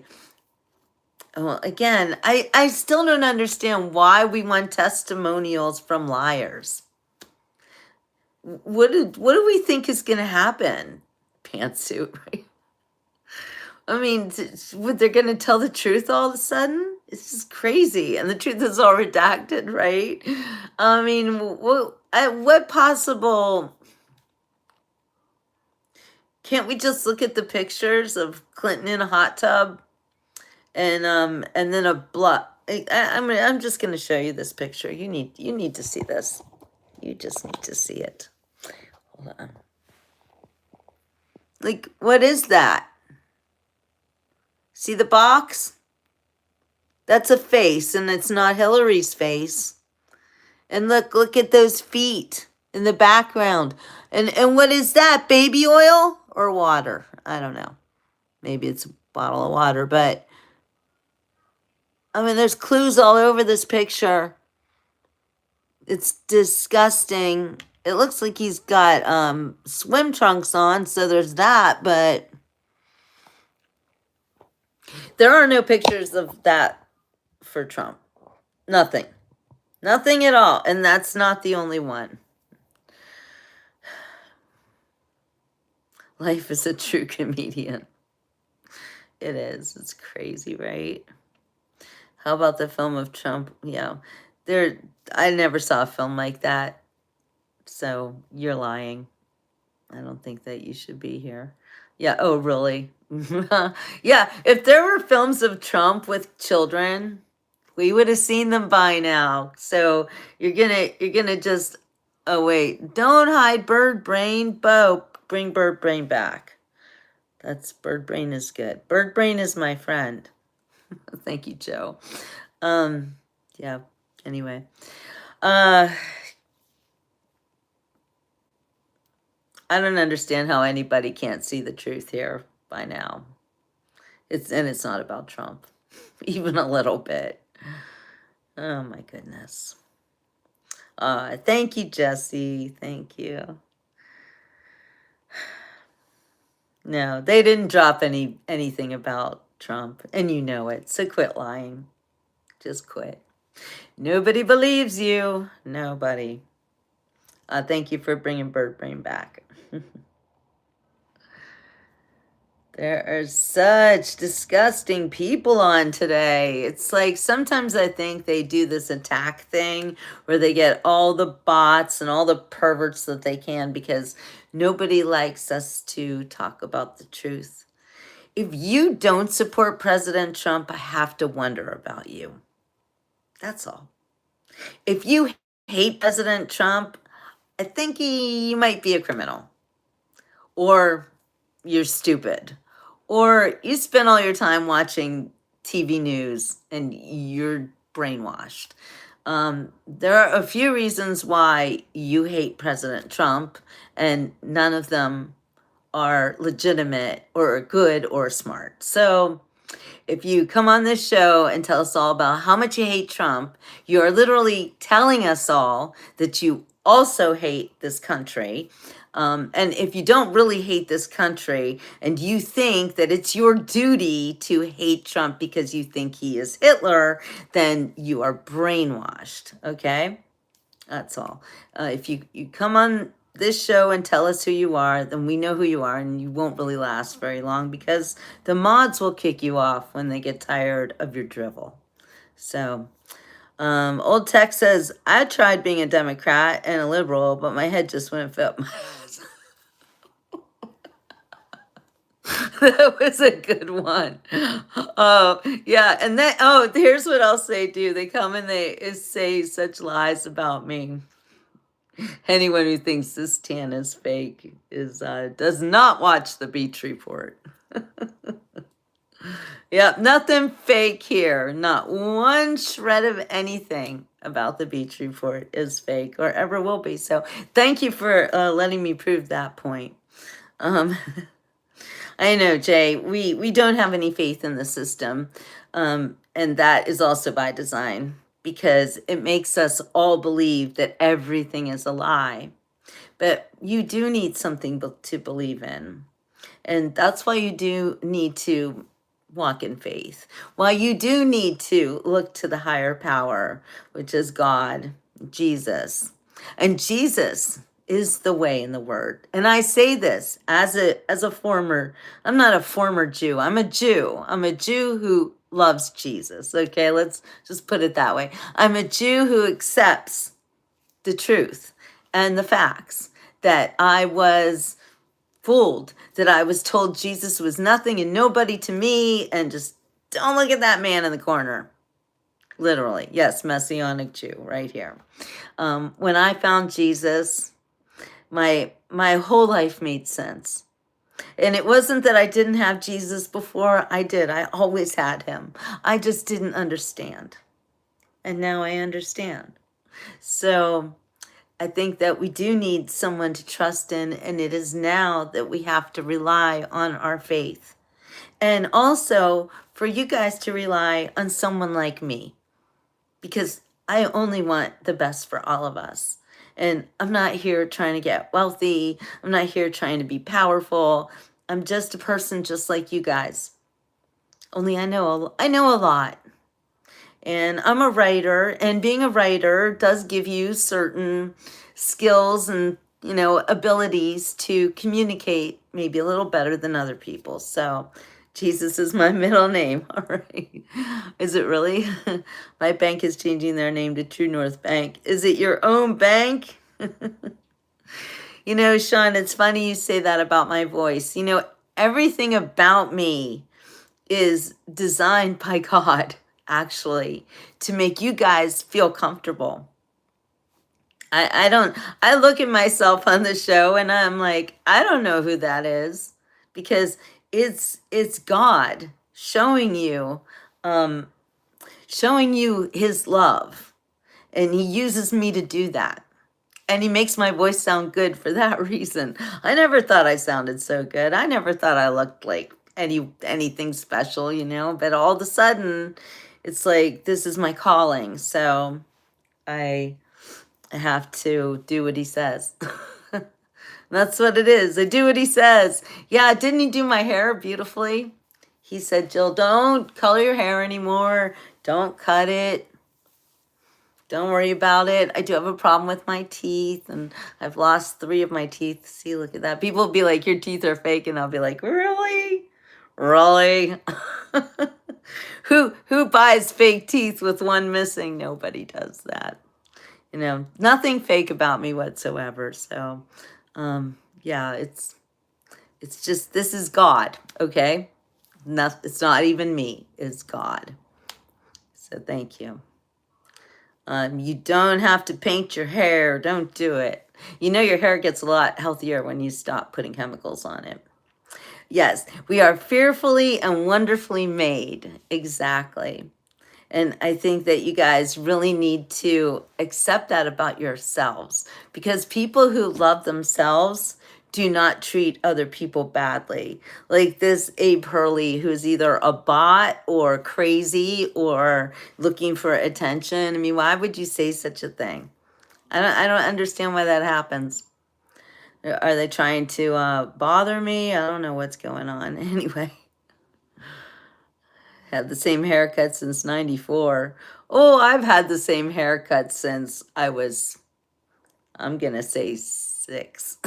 well, again, I still don't understand why we want testimonials from liars. What do we think is going to happen? Pantsuit, right? I mean, they're going to tell the truth all of a sudden? It's just crazy. And the truth is all redacted, right? I mean, what possible... Can't we just look at the pictures of Clinton in a hot tub and then a blood? I'm just going to show you this picture. You need to see this. You just need to see it. Hold on. Like, what is that? See the box? That's a face, and it's not Hillary's face. And look at those feet in the background. And what is that? Baby oil or water? I don't know. Maybe it's a bottle of water, but I mean, there's clues all over this picture. It's disgusting. It looks like he's got swim trunks on, so there's that, but there are no pictures of that for Trump. Nothing. Nothing at all. And that's not the only one. Life is a true comedian. It is. It's crazy, right? How about the film of Trump? Yeah. I never saw a film like that. So you're lying. I don't think that you should be here. Yeah. Oh, really? Yeah. If there were films of Trump with children, we would have seen them by now. So you're gonna just, oh wait, don't hide Bird Brain, Bo. Bring Bird Brain back. That's Bird Brain is good. Bird Brain is my friend. Thank you, Joe. Yeah. Anyway, I don't understand how anybody can't see the truth here by now. It's not about Trump, even a little bit. Oh my goodness. Thank you, Jesse. Thank you. No, they didn't drop anything about Trump, and you know it. So quit lying. Just quit. Nobody believes you. Nobody. Thank you for bringing Bird Brain back. There are such disgusting people on today. It's like sometimes I think they do this attack thing where they get all the bots and all the perverts that they can because nobody likes us to talk about the truth. If you don't support President Trump, I have to wonder about you. That's all. If you hate President Trump, I think you might be a criminal. Or you're stupid. Or you spend all your time watching TV news and you're brainwashed. There are a few reasons why you hate President Trump, and none of them are legitimate or good or smart. So if you come on this show and tell us all about how much you hate Trump, you are literally telling us all that you also hate this country. And if you don't really hate this country and you think that it's your duty to hate Trump because you think he is Hitler, then you are brainwashed, okay? That's all. If you come on this show and tell us who you are, then we know who you are, and you won't really last very long because the mods will kick you off when they get tired of your drivel. So, Old Tech says, I tried being a Democrat and a liberal, but my head just wouldn't fit my ass. That was a good one. Oh, yeah. And then, here's what else they do. They come and they say such lies about me. Anyone who thinks this tan is fake does not watch the Beach Report. Yeah, nothing fake here. Not one shred of anything about the Beach Report is fake or ever will be. So thank you for letting me prove that point. I know, Jay, we don't have any faith in the system. And that is also by design because it makes us all believe that everything is a lie. But you do need something to believe in. And that's why you do need to walk in faith. Why you do need to look to the higher power, which is God, Jesus. And Jesus is the way and the word. And I say this as a former, I'm not a former Jew. I'm a Jew. I'm a Jew who loves Jesus. Okay, let's just put it that way. I'm a Jew who accepts the truth and the facts that I was fooled, that I was told Jesus was nothing and nobody to me, and just don't look at that man in the corner. Literally, yes, Messianic Jew right here. When I found Jesus, my whole life made sense. And it wasn't that I didn't have Jesus before. I did. I always had him. I just didn't understand. And now I understand. So I think that we do need someone to trust in, and it is now that we have to rely on our faith. And also for you guys to rely on someone like me, because I only want the best for all of us. And I'm not here trying to get wealthy. I'm not here trying to be powerful. I'm just a person just like you guys. Only I know a lot. And I'm a writer, and being a writer does give you certain skills and, abilities to communicate maybe a little better than other people. So, Jesus is my middle name. All right. Is it really? My bank is changing their name to True North Bank. Is it your own bank? Sean, it's funny you say that about my voice. Everything about me is designed by God, actually, to make you guys feel comfortable. I don't, I look at myself on the show and I'm like, I don't know who that is, because it's God um, showing you his love. And he uses me to do that. And he makes my voice sound good for that reason. I never thought I sounded so good. I never thought I looked like anything special, but all of a sudden it's like this is my calling. So I have to do what he says. That's what it is. I do what he says. Yeah, didn't he do my hair beautifully? He said, Jill, don't color your hair anymore. Don't cut it. Don't worry about it. I do have a problem with my teeth, and I've lost 3 of my teeth. See, look at that. People will be like, your teeth are fake, and I'll be like, really? Really? Who buys fake teeth with 1 missing? Nobody does that. Nothing fake about me whatsoever. So, yeah, it's just, this is God, okay? It's not even me, it's God. So thank you. You don't have to paint your hair. Don't do it. Your hair gets a lot healthier when you stop putting chemicals on it. Yes, we are fearfully and wonderfully made. Exactly. And I think that you guys really need to accept that about yourselves, because people who love themselves do not treat other people badly. Like this Abe Hurley, who's either a bot or crazy or looking for attention. I mean, why would you say such a thing? I don't understand why that happens. Are they trying to bother me? I don't know what's going on. Anyway, had the same haircut since 94. Oh, I've had the same haircut since I was, I'm going to say 6.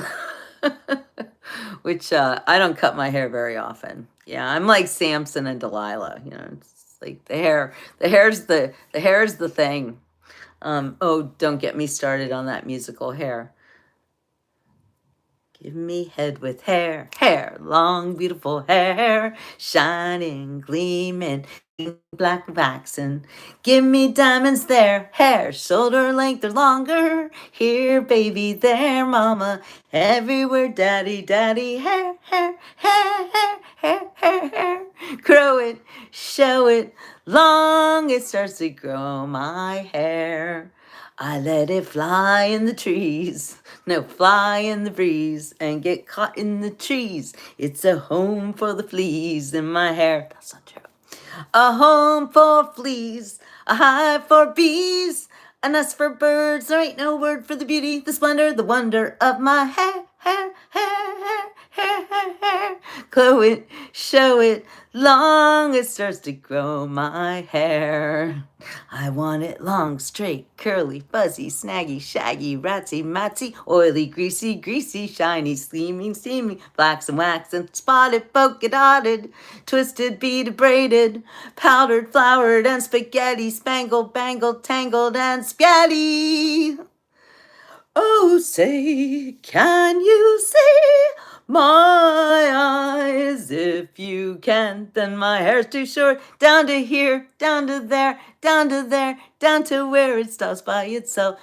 Which I don't cut my hair very often. Yeah, I'm like Samson and Delilah. It's like the hair's the thing. Oh, don't get me started on that musical Hair. Give me head with hair, hair, long, beautiful hair, shining, gleaming, black waxen. Give me diamonds there, hair, shoulder length or longer. Here, baby, there, mama. Everywhere, daddy, daddy, hair, hair, hair, hair, hair, hair, hair. Grow it, show it, long it starts to grow my hair. I let it fly in the trees. No, fly in the breeze and get caught in the trees. It's a home for the fleas in my hair. That's not true. A home for fleas, a hive for bees, a nest for birds. There ain't no word for the beauty, the splendor, the wonder of my hair, hair, hair, hair, hair, hair, hair. Glow it, show it, long it starts to grow my hair. I want it long, straight, curly, fuzzy, snaggy, shaggy, ratsy, matsy, oily, greasy, greasy, shiny, steaming, steaming, flaxen, waxen, spotted, polka dotted, twisted, beaded, braided, powdered, floured, and spaghetti, spangled, bangled, tangled, and spaghetti. Oh, say, can you see my eyes? If you can't, then my hair's too short. Down to here, down to there, down to there, down to where it stops by itself.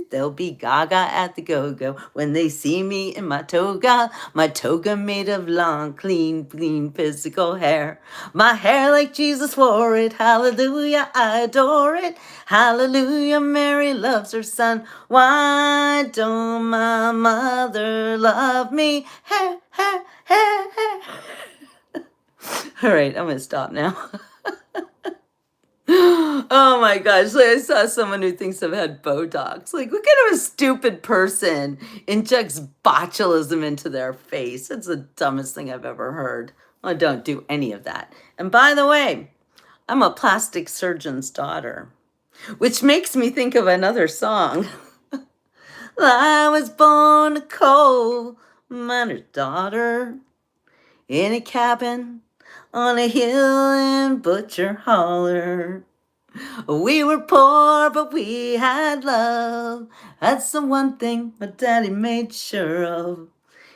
They'll be gaga at the go-go when they see me in my toga made of long, clean, clean physical hair. My hair like Jesus wore it, hallelujah, I adore it. Hallelujah, Mary loves her son. Why don't my mother love me? Hair, hair, hair, hair. All right, I'm going to stop now. Oh my gosh, like I saw someone who thinks I've had Botox. Like, what kind of a stupid person injects botulism into their face? It's the dumbest thing I've ever heard. I don't do any of that. And by the way, I'm a plastic surgeon's daughter, which makes me think of another song. I was born a coal miner's daughter in a cabin on a hill in Butcher Holler. We were poor, but we had love. That's the one thing my daddy made sure of.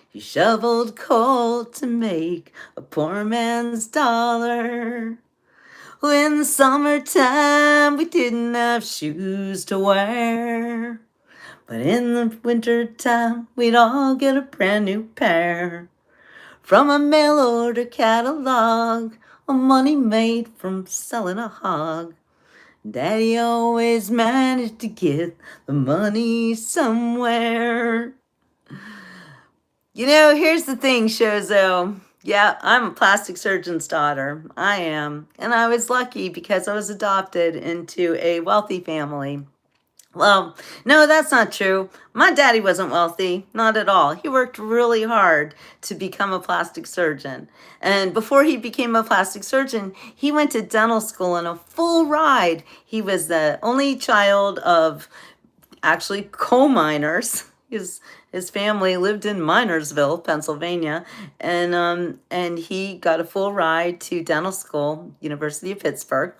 He shoveled coal to make a poor man's dollar. In the summertime, we didn't have shoes to wear. But in the wintertime, we'd all get a brand new pair. From a mail order catalog, of money made from selling a hog. Daddy always managed to get the money somewhere. You know, here's the thing, Shozo. Yeah, I'm a plastic surgeon's daughter. I am. And I was lucky because I was adopted into a wealthy family. Well, no, that's not true. My daddy wasn't wealthy, not at all. He worked really hard to become a plastic surgeon. And before he became a plastic surgeon, he went to dental school on a full ride. He was the only child of actually coal miners. His family lived in Minersville, Pennsylvania, and he got a full ride to dental school, University of Pittsburgh,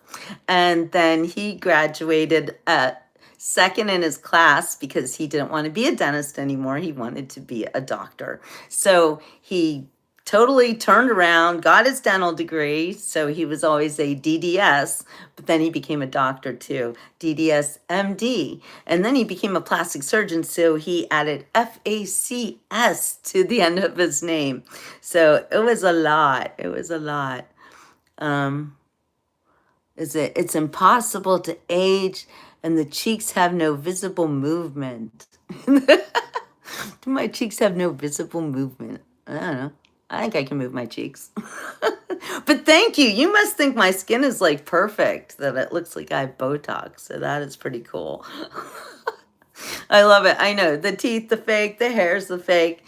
and then he graduated at second in his class because he didn't want to be a dentist anymore. He wanted to be a doctor. So he totally turned around, got his dental degree. So he was always a DDS, but then he became a doctor too, DDS MD. And then he became a plastic surgeon. So he added FACS to the end of his name. So it was a lot. It was a lot. It's impossible to age and the cheeks have no visible movement. Do my cheeks have no visible movement? I don't know. I think I can move my cheeks. But thank you. You must think my skin is like perfect, that it looks like I have Botox. So that is pretty cool. I love it. I know. The teeth, the fake, the hair's the fake.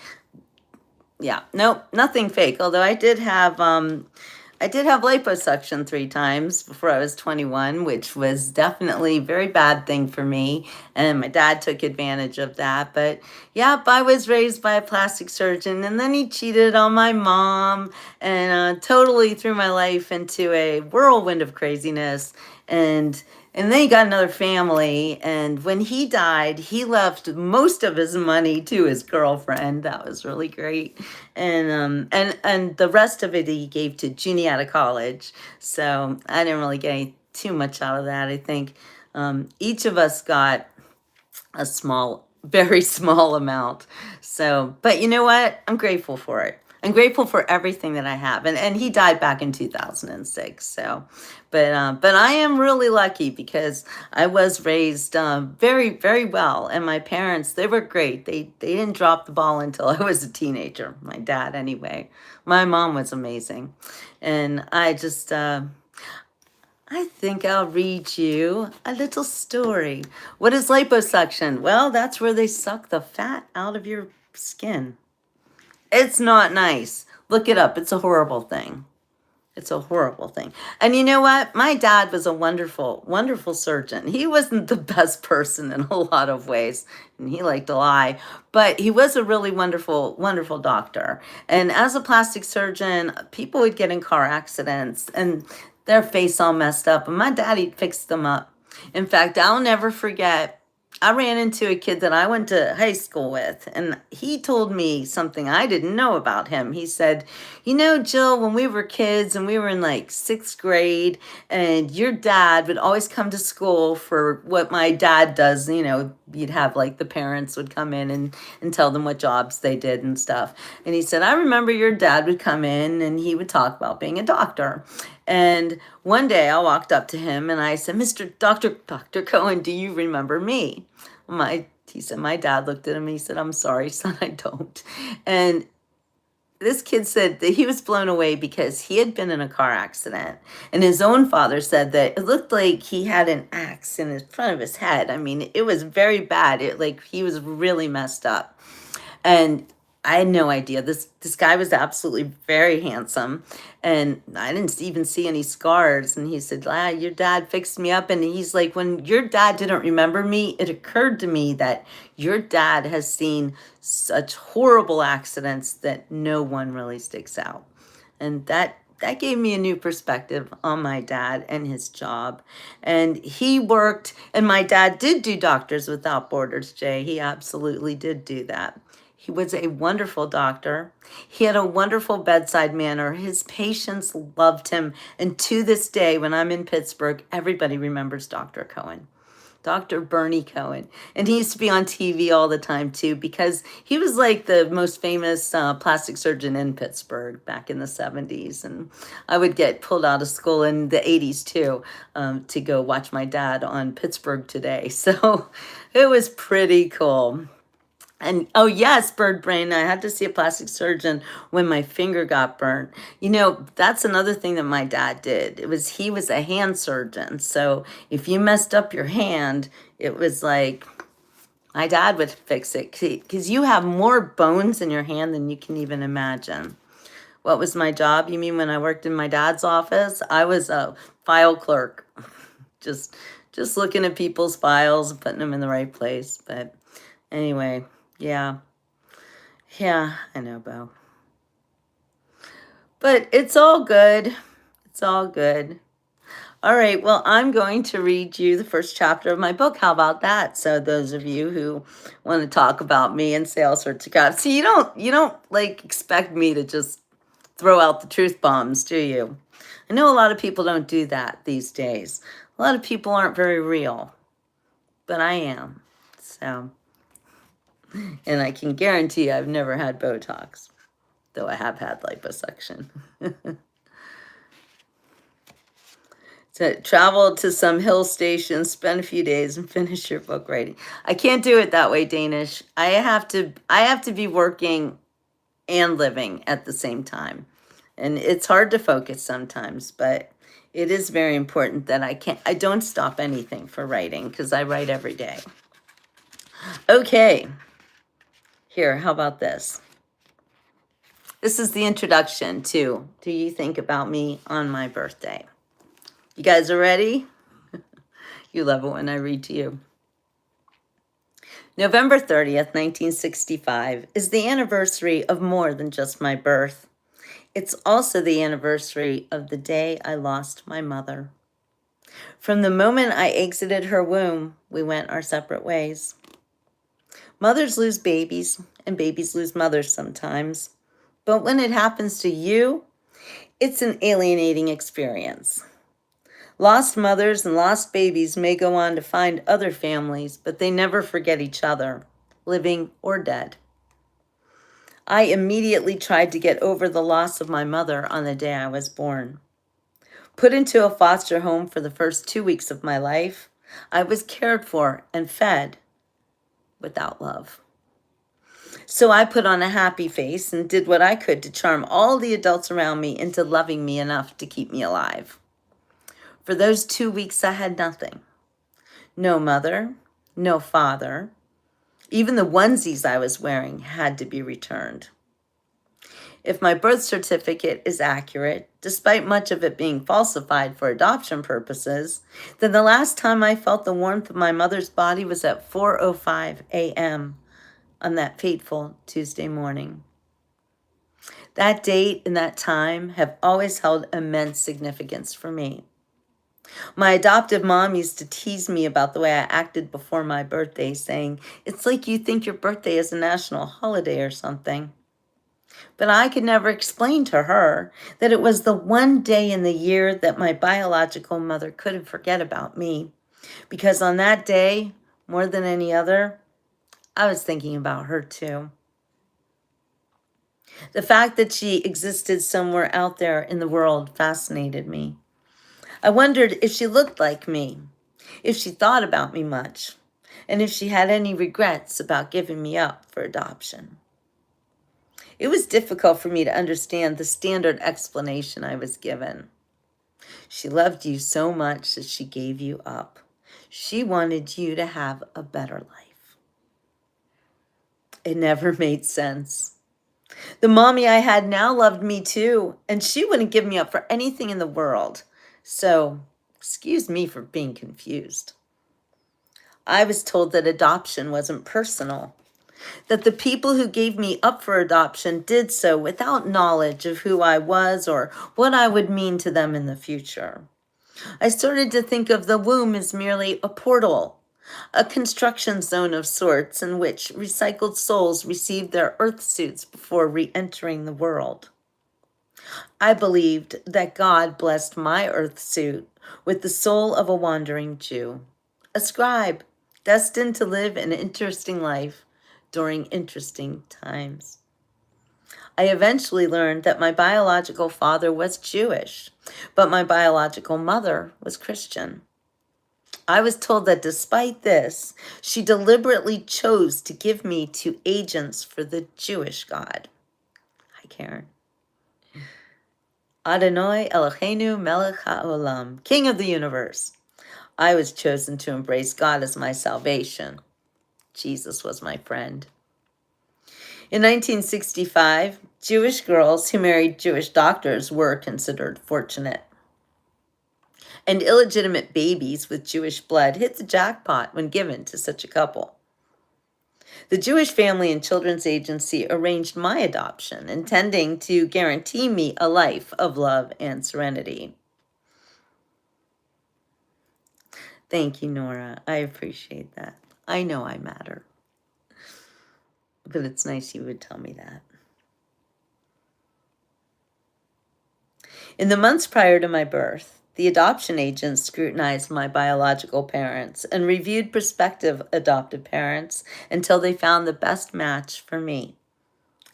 Yeah, nope, nothing fake. Although I did have liposuction 3 times before I was 21, which was definitely a very bad thing for me. And my dad took advantage of that. But yeah, I was raised by a plastic surgeon, and then he cheated on my mom and totally threw my life into a whirlwind of craziness. And then he got another family, and when he died, he left most of his money to his girlfriend. That was really great, and the rest of it he gave to Juniata College. So I didn't really get too much out of that. I think each of us got a small, very small amount. So, but you know what? I'm grateful for it. I'm grateful for everything that I have. And he died back in 2006. So, but I am really lucky because I was raised very, very well. And my parents, they were great. They didn't drop the ball until I was a teenager. My dad, anyway. My mom was amazing. And I just, I think I'll read you a little story. What is liposuction? Well, that's where they suck the fat out of your skin. It's not nice. Look it up. It's a horrible thing. It's a horrible thing. And you know what? My dad was a wonderful, wonderful surgeon. He wasn't the best person in a lot of ways, and he liked to lie, but he was a really wonderful, wonderful doctor. And as a plastic surgeon, people would get in car accidents and their face all messed up, and my daddy fixed them up. In fact, I'll never forget, I ran into a kid that I went to high school with, and he told me something I didn't know about him. He said, you know, Jill, when we were kids and we were in like 6th grade, and your dad would always come to school for what my dad does. You know, you'd have like the parents would come in and tell them what jobs they did and stuff. And he said, I remember your dad would come in and he would talk about being a doctor. And one day I walked up to him and I said, Dr. Cohen, do you remember me? He said, my dad looked at him and he said, I'm sorry, son, I don't. And this kid said that he was blown away because he had been in a car accident, and his own father said that it looked like he had an axe in the front of his head. I mean, it was very bad. It like he was really messed up. And I had no idea. This guy was absolutely very handsome, and I didn't even see any scars. And he said, your dad fixed me up." And he's like, "When your dad didn't remember me, it occurred to me that your dad has seen such horrible accidents that no one really sticks out." And that gave me a new perspective on my dad and his job. And he worked, and my dad did do Doctors Without Borders, Jay. He absolutely did do that. He was a wonderful doctor. He had a wonderful bedside manner. His patients loved him. And to this day, when I'm in Pittsburgh, everybody remembers Dr. Cohen. Dr. Bernie Cohen. And he used to be on TV all the time too, because he was like the most famous plastic surgeon in Pittsburgh back in the 70s. And I would get pulled out of school in the 80s too, to go watch my dad on Pittsburgh Today. So it was pretty cool. And oh yes, bird brain. I had to see a plastic surgeon when my finger got burnt. You know, that's another thing that my dad did. He was a hand surgeon. So if you messed up your hand, it was like my dad would fix it, because you have more bones in your hand than you can even imagine. What was my job? You mean when I worked in my dad's office? I was a file clerk. just just looking at people's files and putting them in the right place. But anyway, yeah. Yeah, I know, Bo. But it's all good. It's all good. All right, well, I'm going to read you the first chapter of my book. How about that? So those of you who want to talk about me and say all sorts of crap. See, you don't like expect me to just throw out the truth bombs, do you? I know a lot of people don't do that these days. A lot of people aren't very real, but I am. So, and I can guarantee I've never had Botox, though I have had liposuction. So travel to some hill station, spend a few days, and finish your book writing. I can't do it that way, Danish. I have to be working and living at the same time. And it's hard to focus sometimes, but it is very important that I don't stop anything for writing, because I write every day. Okay. Here, how about this? This is the introduction to Do You Think About Me on My Birthday? You guys are ready? You love it when I read to you. November 30th, 1965 is the anniversary of more than just my birth. It's also the anniversary of the day I lost my mother. From the moment I exited her womb, we went our separate ways. Mothers lose babies, and babies lose mothers sometimes. But when it happens to you, it's an alienating experience. Lost mothers and lost babies may go on to find other families, but they never forget each other, living or dead. I immediately tried to get over the loss of my mother on the day I was born. Put into a foster home for the first 2 weeks of my life, I was cared for and fed without love. So I put on a happy face and did what I could to charm all the adults around me into loving me enough to keep me alive. For those 2 weeks, I had nothing. No mother, no father. Even the onesies I was wearing had to be returned. If my birth certificate is accurate, despite much of it being falsified for adoption purposes, then the last time I felt the warmth of my mother's body was at 4:05 a.m. on that fateful Tuesday morning. That date and that time have always held immense significance for me. My adoptive mom used to tease me about the way I acted before my birthday, saying, "It's like you think your birthday is a national holiday or something." But I could never explain to her that it was the one day in the year that my biological mother couldn't forget about me, because on that day, more than any other, I was thinking about her too. The fact that she existed somewhere out there in the world fascinated me. I wondered if she looked like me, if she thought about me much, and if she had any regrets about giving me up for adoption. It was difficult for me to understand the standard explanation I was given. She loved you so much that she gave you up. She wanted you to have a better life. It never made sense. The mommy I had now loved me too, and she wouldn't give me up for anything in the world. So, excuse me for being confused. I was told that adoption wasn't personal, that the people who gave me up for adoption did so without knowledge of who I was or what I would mean to them in the future. I started to think of the womb as merely a portal, a construction zone of sorts in which recycled souls received their earth suits before re-entering the world. I believed that God blessed my earth suit with the soul of a wandering Jew, a scribe destined to live an interesting life during interesting times. I eventually learned that my biological father was Jewish, but my biological mother was Christian. I was told that despite this, she deliberately chose to give me to agents for the Jewish God. Hi, Karen. Adonai Eloheinu melech haolam, King of the universe. I was chosen to embrace God as my salvation. Jesus was my friend. In 1965, Jewish girls who married Jewish doctors were considered fortunate. And illegitimate babies with Jewish blood hit the jackpot when given to such a couple. The Jewish Family and Children's Agency arranged my adoption, intending to guarantee me a life of love and serenity. Thank you, Nora. I appreciate that. I know I matter. But it's nice you would tell me that. In the months prior to my birth, the adoption agents scrutinized my biological parents and reviewed prospective adoptive parents until they found the best match for me.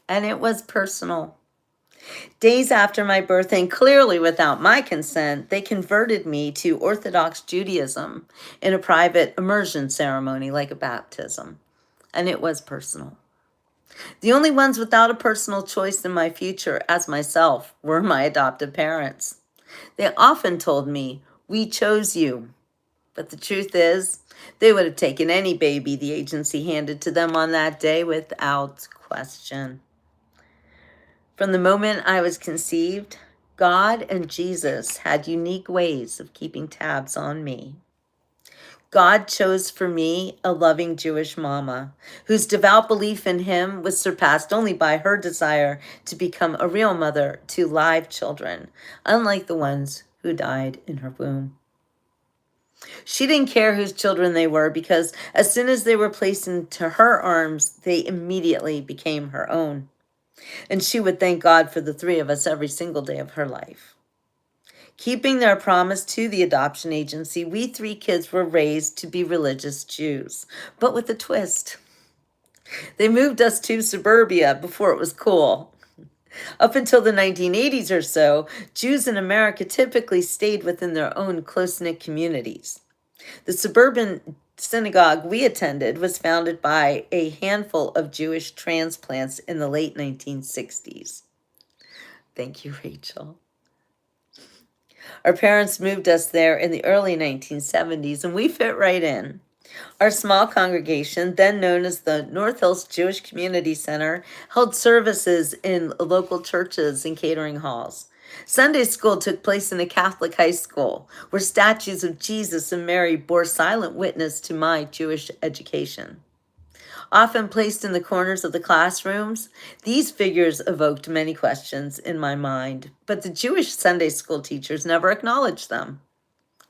And it was personal. Days after my birth, and clearly without my consent, they converted me to Orthodox Judaism in a private immersion ceremony like a baptism. And it was personal. The only ones without a personal choice in my future as myself were my adoptive parents. They often told me, "We chose you." But the truth is, they would have taken any baby the agency handed to them on that day without question. From the moment I was conceived, God and Jesus had unique ways of keeping tabs on me. God chose for me a loving Jewish mama whose devout belief in him was surpassed only by her desire to become a real mother to live children, unlike the ones who died in her womb. She didn't care whose children they were because as soon as they were placed into her arms, they immediately became her own. And she would thank God for the three of us every single day of her life. Keeping their promise to the adoption agency, we three kids were raised to be religious Jews, but with a twist. They moved us to suburbia before it was cool. Up until the 1980s or so, Jews in America typically stayed within their own close-knit communities. The suburban synagogue we attended was founded by a handful of Jewish transplants in the late 1960s. Thank you, Rachel. Our parents moved us there in the early 1970s, and we fit right in. Our small congregation, then known as the North Hills Jewish Community Center, held services in local churches and catering halls. Sunday school took place in a Catholic high school, where statues of Jesus and Mary bore silent witness to my Jewish education. Often placed in the corners of the classrooms, these figures evoked many questions in my mind, but the Jewish Sunday school teachers never acknowledged them.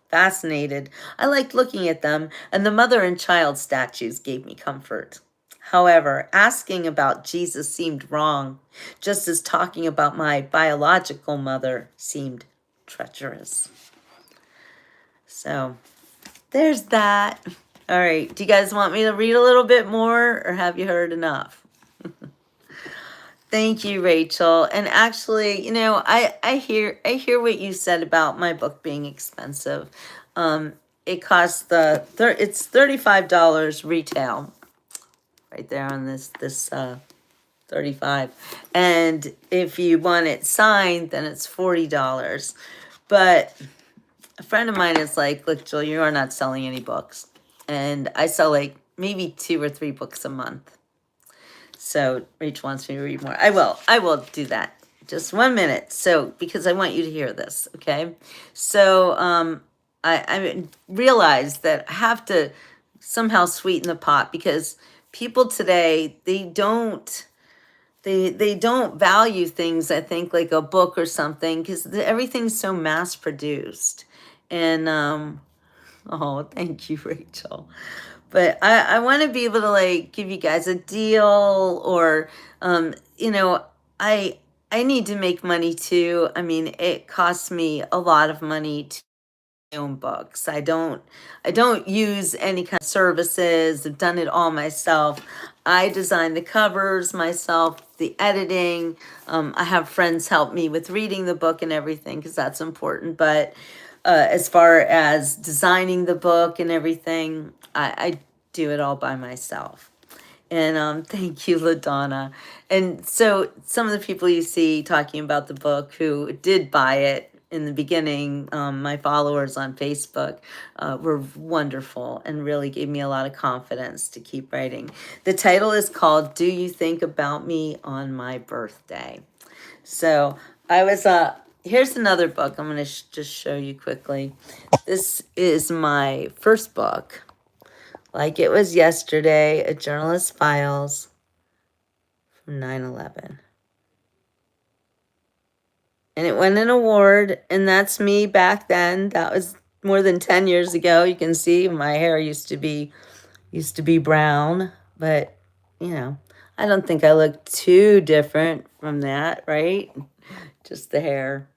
Fascinated, I liked looking at them, and the mother and child statues gave me comfort. However, asking about Jesus seemed wrong, just as talking about my biological mother seemed treacherous. So, there's that. All right, do you guys want me to read a little bit more, or have you heard enough? Thank you, Rachel. And actually, you know, I hear what you said about my book being expensive. It costs it's $35 retail, right there on this $35. And if you want it signed, then it's $40. But a friend of mine is like, look, Jill, you are not selling any books. And I sell like maybe 2 or 3 books a month. So Rach wants me to read more. I will do that. Just 1 minute. So, because I want you to hear this, okay? So, I realized that I have to somehow sweeten the pot, because people today, they don't value things, I think, like a book or something, because everything's so mass produced. And oh, thank you, Rachel. But I want to be able to like give you guys a deal, or you know, I need to make money too. I mean, it costs me a lot of money to own books. I don't use any kind of services. I've done it all myself. I design the covers myself, the editing. I have friends help me with reading the book and everything, because that's important. But as far as designing the book and everything, I do it all by myself. And thank you, LaDonna. And so some of the people you see talking about the book who did buy it in the beginning, my followers on Facebook, were wonderful and really gave me a lot of confidence to keep writing. The title is called Do You Think About Me on My Birthday? So I was, here's another book I'm going to just show you quickly. This is my first book. Like it was yesterday, A Journalist's Files from 9/11. And it won an award, and that's me back then. That was more than 10 years ago. You can see my hair used to be brown, but you know, I don't think I look too different from that, right? Just the hair.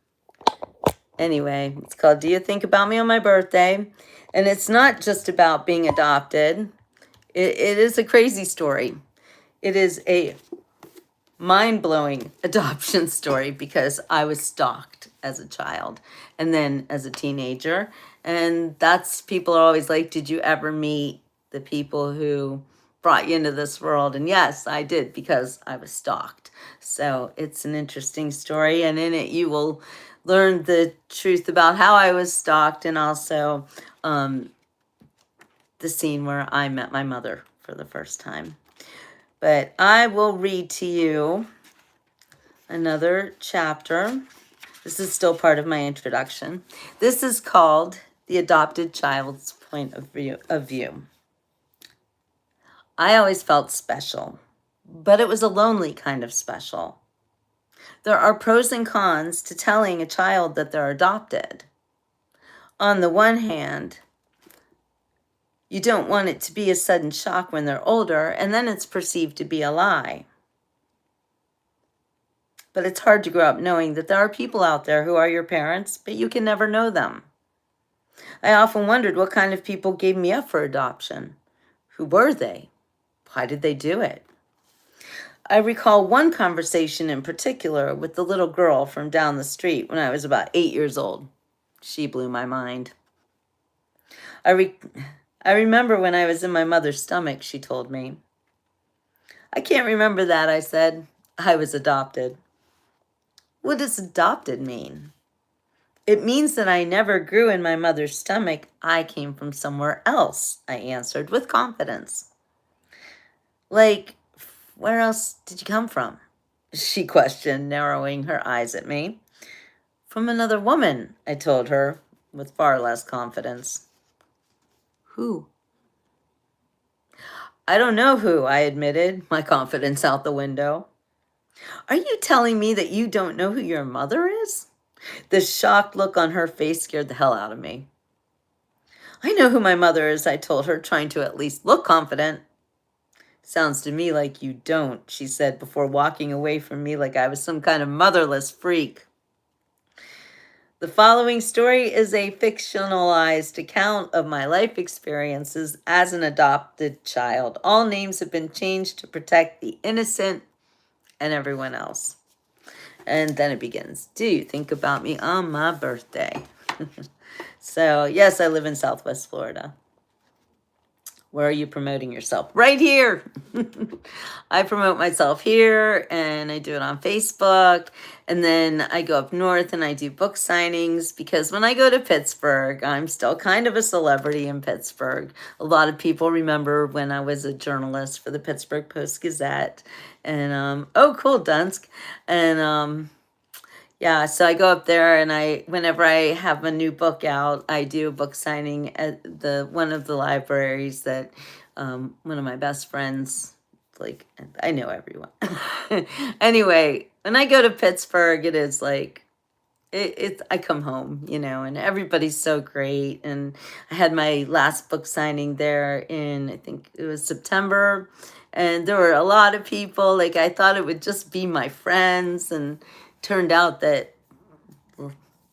Anyway, it's called Do You Think About Me on My Birthday? And it's not just about being adopted. It is a crazy story. It is a mind-blowing adoption story, because I was stalked as a child and then as a teenager. And that's, people are always like, did you ever meet the people who brought you into this world? And yes, I did, because I was stalked. So it's an interesting story. And in it, you will learn the truth about how I was stalked, and also the scene where I met my mother for the first time. But I will read to you another chapter. This is still part of my introduction. This is called The Adopted Child's Point of View. I always felt special, but it was a lonely kind of special. There are pros and cons to telling a child that they're adopted. On the one hand, you don't want it to be a sudden shock when they're older, and then it's perceived to be a lie. But it's hard to grow up knowing that there are people out there who are your parents, but you can never know them. I often wondered what kind of people gave me up for adoption. Who were they? Why did they do it? I recall one conversation in particular with the little girl from down the street when I was about 8 years old. She blew my mind. I remember when I was in my mother's stomach, she told me. I can't remember that, I said. I was adopted. What does adopted mean? It means that I never grew in my mother's stomach. I came from somewhere else, I answered with confidence. Like, where else did you come from? She questioned, narrowing her eyes at me. From another woman, I told her with far less confidence. Who? I don't know who, I admitted, my confidence out the window. Are you telling me that you don't know who your mother is? The shocked look on her face scared the hell out of me. I know who my mother is, I told her, trying to at least look confident. Sounds to me like you don't, she said before walking away from me like I was some kind of motherless freak. The following story is a fictionalized account of my life experiences as an adopted child. All names have been changed to protect the innocent and everyone else. And then it begins. Do you think about me on my birthday? So, yes, I live in Southwest Florida. Where are you promoting yourself? Right here. I promote myself here, and I do it on Facebook. And then I go up north and I do book signings, because when I go to Pittsburgh, I'm still kind of a celebrity in Pittsburgh. A lot of people remember when I was a journalist for the Pittsburgh Post-Gazette. And oh, cool, Dunsk. And yeah, so I go up there, and whenever I have a new book out, I do a book signing at one of the libraries that one of my best friends, like, I know everyone. Anyway, when I go to Pittsburgh, it is like, I come home, and everybody's so great. And I had my last book signing there in, I think it was September, and there were a lot of people. Like, I thought it would just be my friends, and turned out that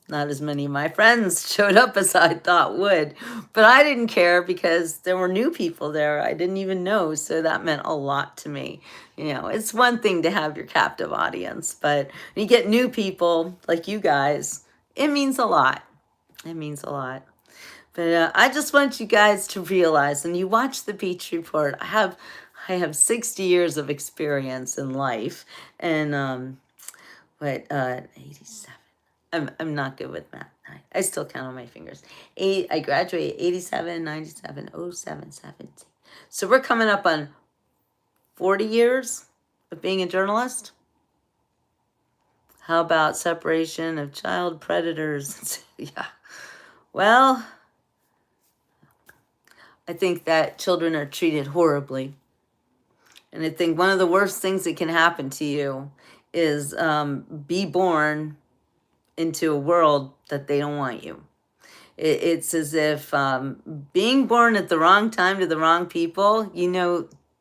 not as many of my friends showed up as I thought would. But I didn't care, because there were new people there I didn't even know, so that meant a lot to me. It's one thing to have your captive audience, but when you get new people like you guys, it means a lot. It means a lot. But I just want you guys to realize, and you watch the Beach Report, I have 60 years of experience in life, and 87. I'm not good with math. I still count on my fingers. I graduated 87, 97, 07, 17. So we're coming up on 40 years of being a journalist. How about separation of child predators? Yeah. Well, I think that children are treated horribly. And I think one of the worst things that can happen to you is be born into a world that they don't want you. It's as if being born at the wrong time to the wrong people,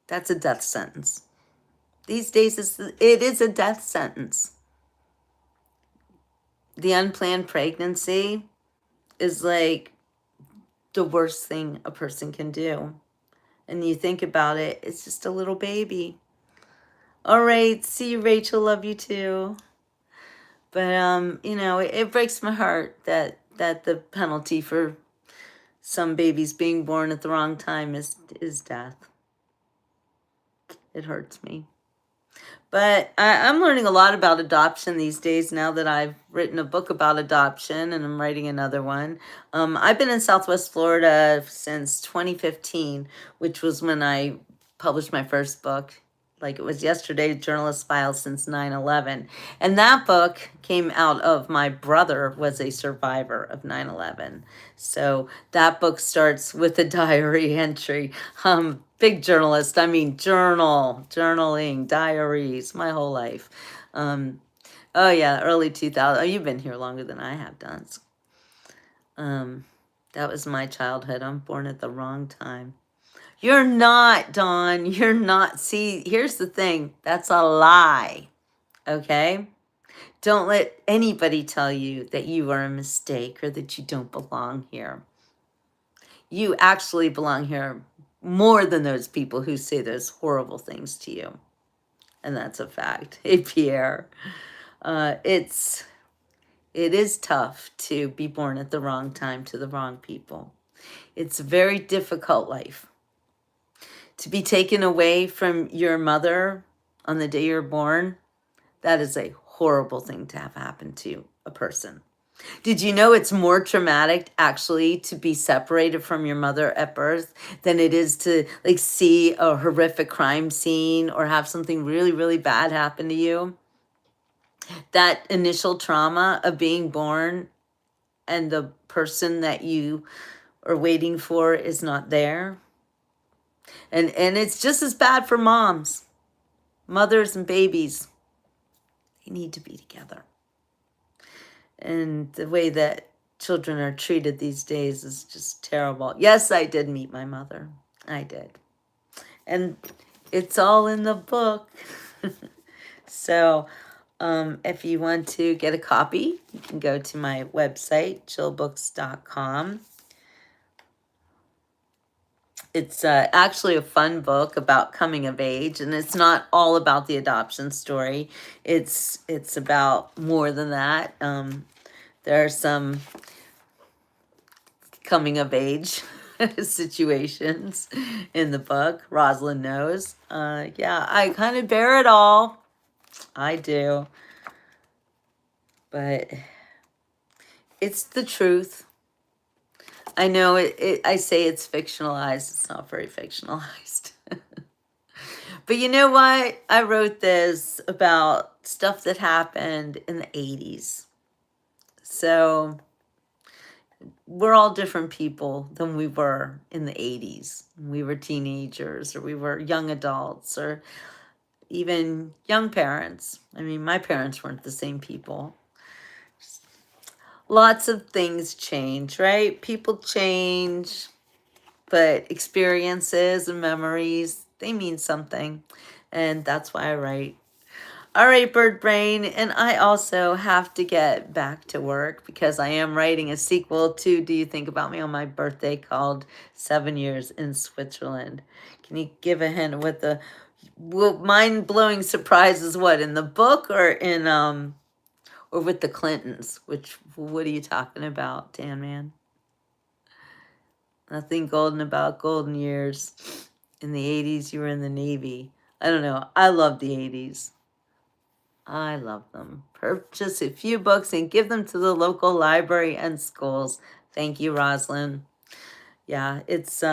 that's a death sentence. These days, it is a death sentence. The unplanned pregnancy is like the worst thing a person can do. And you think about it, it's just a little baby. All right, see you, Rachel. Love you too. But it breaks my heart that the penalty for some babies being born at the wrong time is death. It hurts me. But I'm learning a lot about adoption these days, now that I've written a book about adoption, and I'm writing another one. I've been in Southwest Florida since 2015, which was when I published my first book. Like it was yesterday, Journalist Files since 9/11. And that book came out of my brother was a survivor of 9/11. So that book starts with a diary entry. Big journalist, I mean journaling, diaries, my whole life. Oh yeah, early 2000. Oh, you've been here longer than I have, Dunce. That was my childhood. I'm born at the wrong time. You're not, Dawn. You're not. See, here's the thing. That's a lie. Okay? Don't let anybody tell you that you are a mistake or that you don't belong here. You actually belong here more than those people who say those horrible things to you. And that's a fact. Hey, Pierre. It is tough to be born at the wrong time to the wrong people. It's a very difficult life. To be taken away from your mother on the day you're born, that is a horrible thing to have happen to a person. Did you know it's more traumatic actually to be separated from your mother at birth than it is to see a horrific crime scene or have something really, really bad happen to you? That initial trauma of being born and the person that you are waiting for is not there. And it's just as bad for moms, mothers and babies. They need to be together. And the way that children are treated these days is just terrible. Yes, I did meet my mother. I did. And it's all in the book. So if you want to get a copy, you can go to my website, chillbooks.com. It's actually a fun book about coming of age, and it's not all about the adoption story. It's about more than that. There are some coming of age situations in the book. Rosalind knows. Yeah, I kind of bear it all. I do. But it's the truth. I know I say it's fictionalized. It's not very fictionalized. But you know what? I wrote this about stuff that happened in the 80s. So we're all different people than we were in the 80s. We were teenagers, or we were young adults, or even young parents. I mean, my parents weren't the same people. Lots of things change, right? People change, but experiences and memories, they mean something. And that's why I write. All right, Bird Brain. And I also have to get back to work because I am writing a sequel to Do You Think About Me on My Birthday called 7 Years in Switzerland. Can you give a hint of what the mind-blowing surprise is? What, in the book or in or with the Clintons? What are you talking about, Dan Man? Nothing golden about golden years. In the 80s, you were in the Navy. I don't know. I love the 80s. I love them. Purchase a few books and give them to the local library and schools. Thank you, Rosalind. Yeah, it's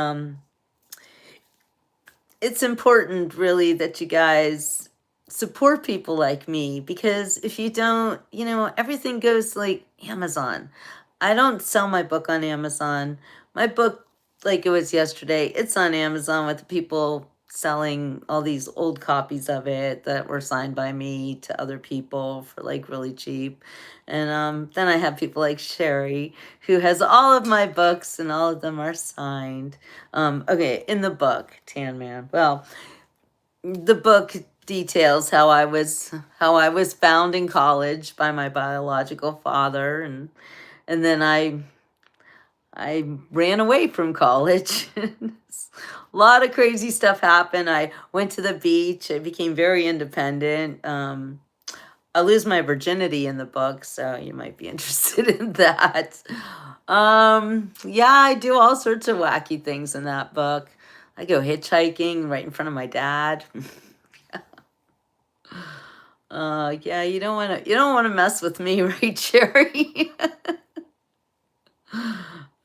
important really that you guys support people like me, because if you don't, everything goes like Amazon. I don't sell my book on Amazon. My book, like it was yesterday, it's on Amazon with people selling all these old copies of it that were signed by me to other people for like really cheap. And then I have people like Sherry who has all of my books and all of them are signed. Okay, in the book, Tan Man. Well, the book details how I was found in college by my biological father, and then I ran away from college. A lot of crazy stuff happened. I went to the beach. I became very independent. I lose my virginity in the book, so you might be interested in that. Yeah, I do all sorts of wacky things in that book. I go hitchhiking right in front of my dad. Yeah, you don't want to mess with me, right, Jerry?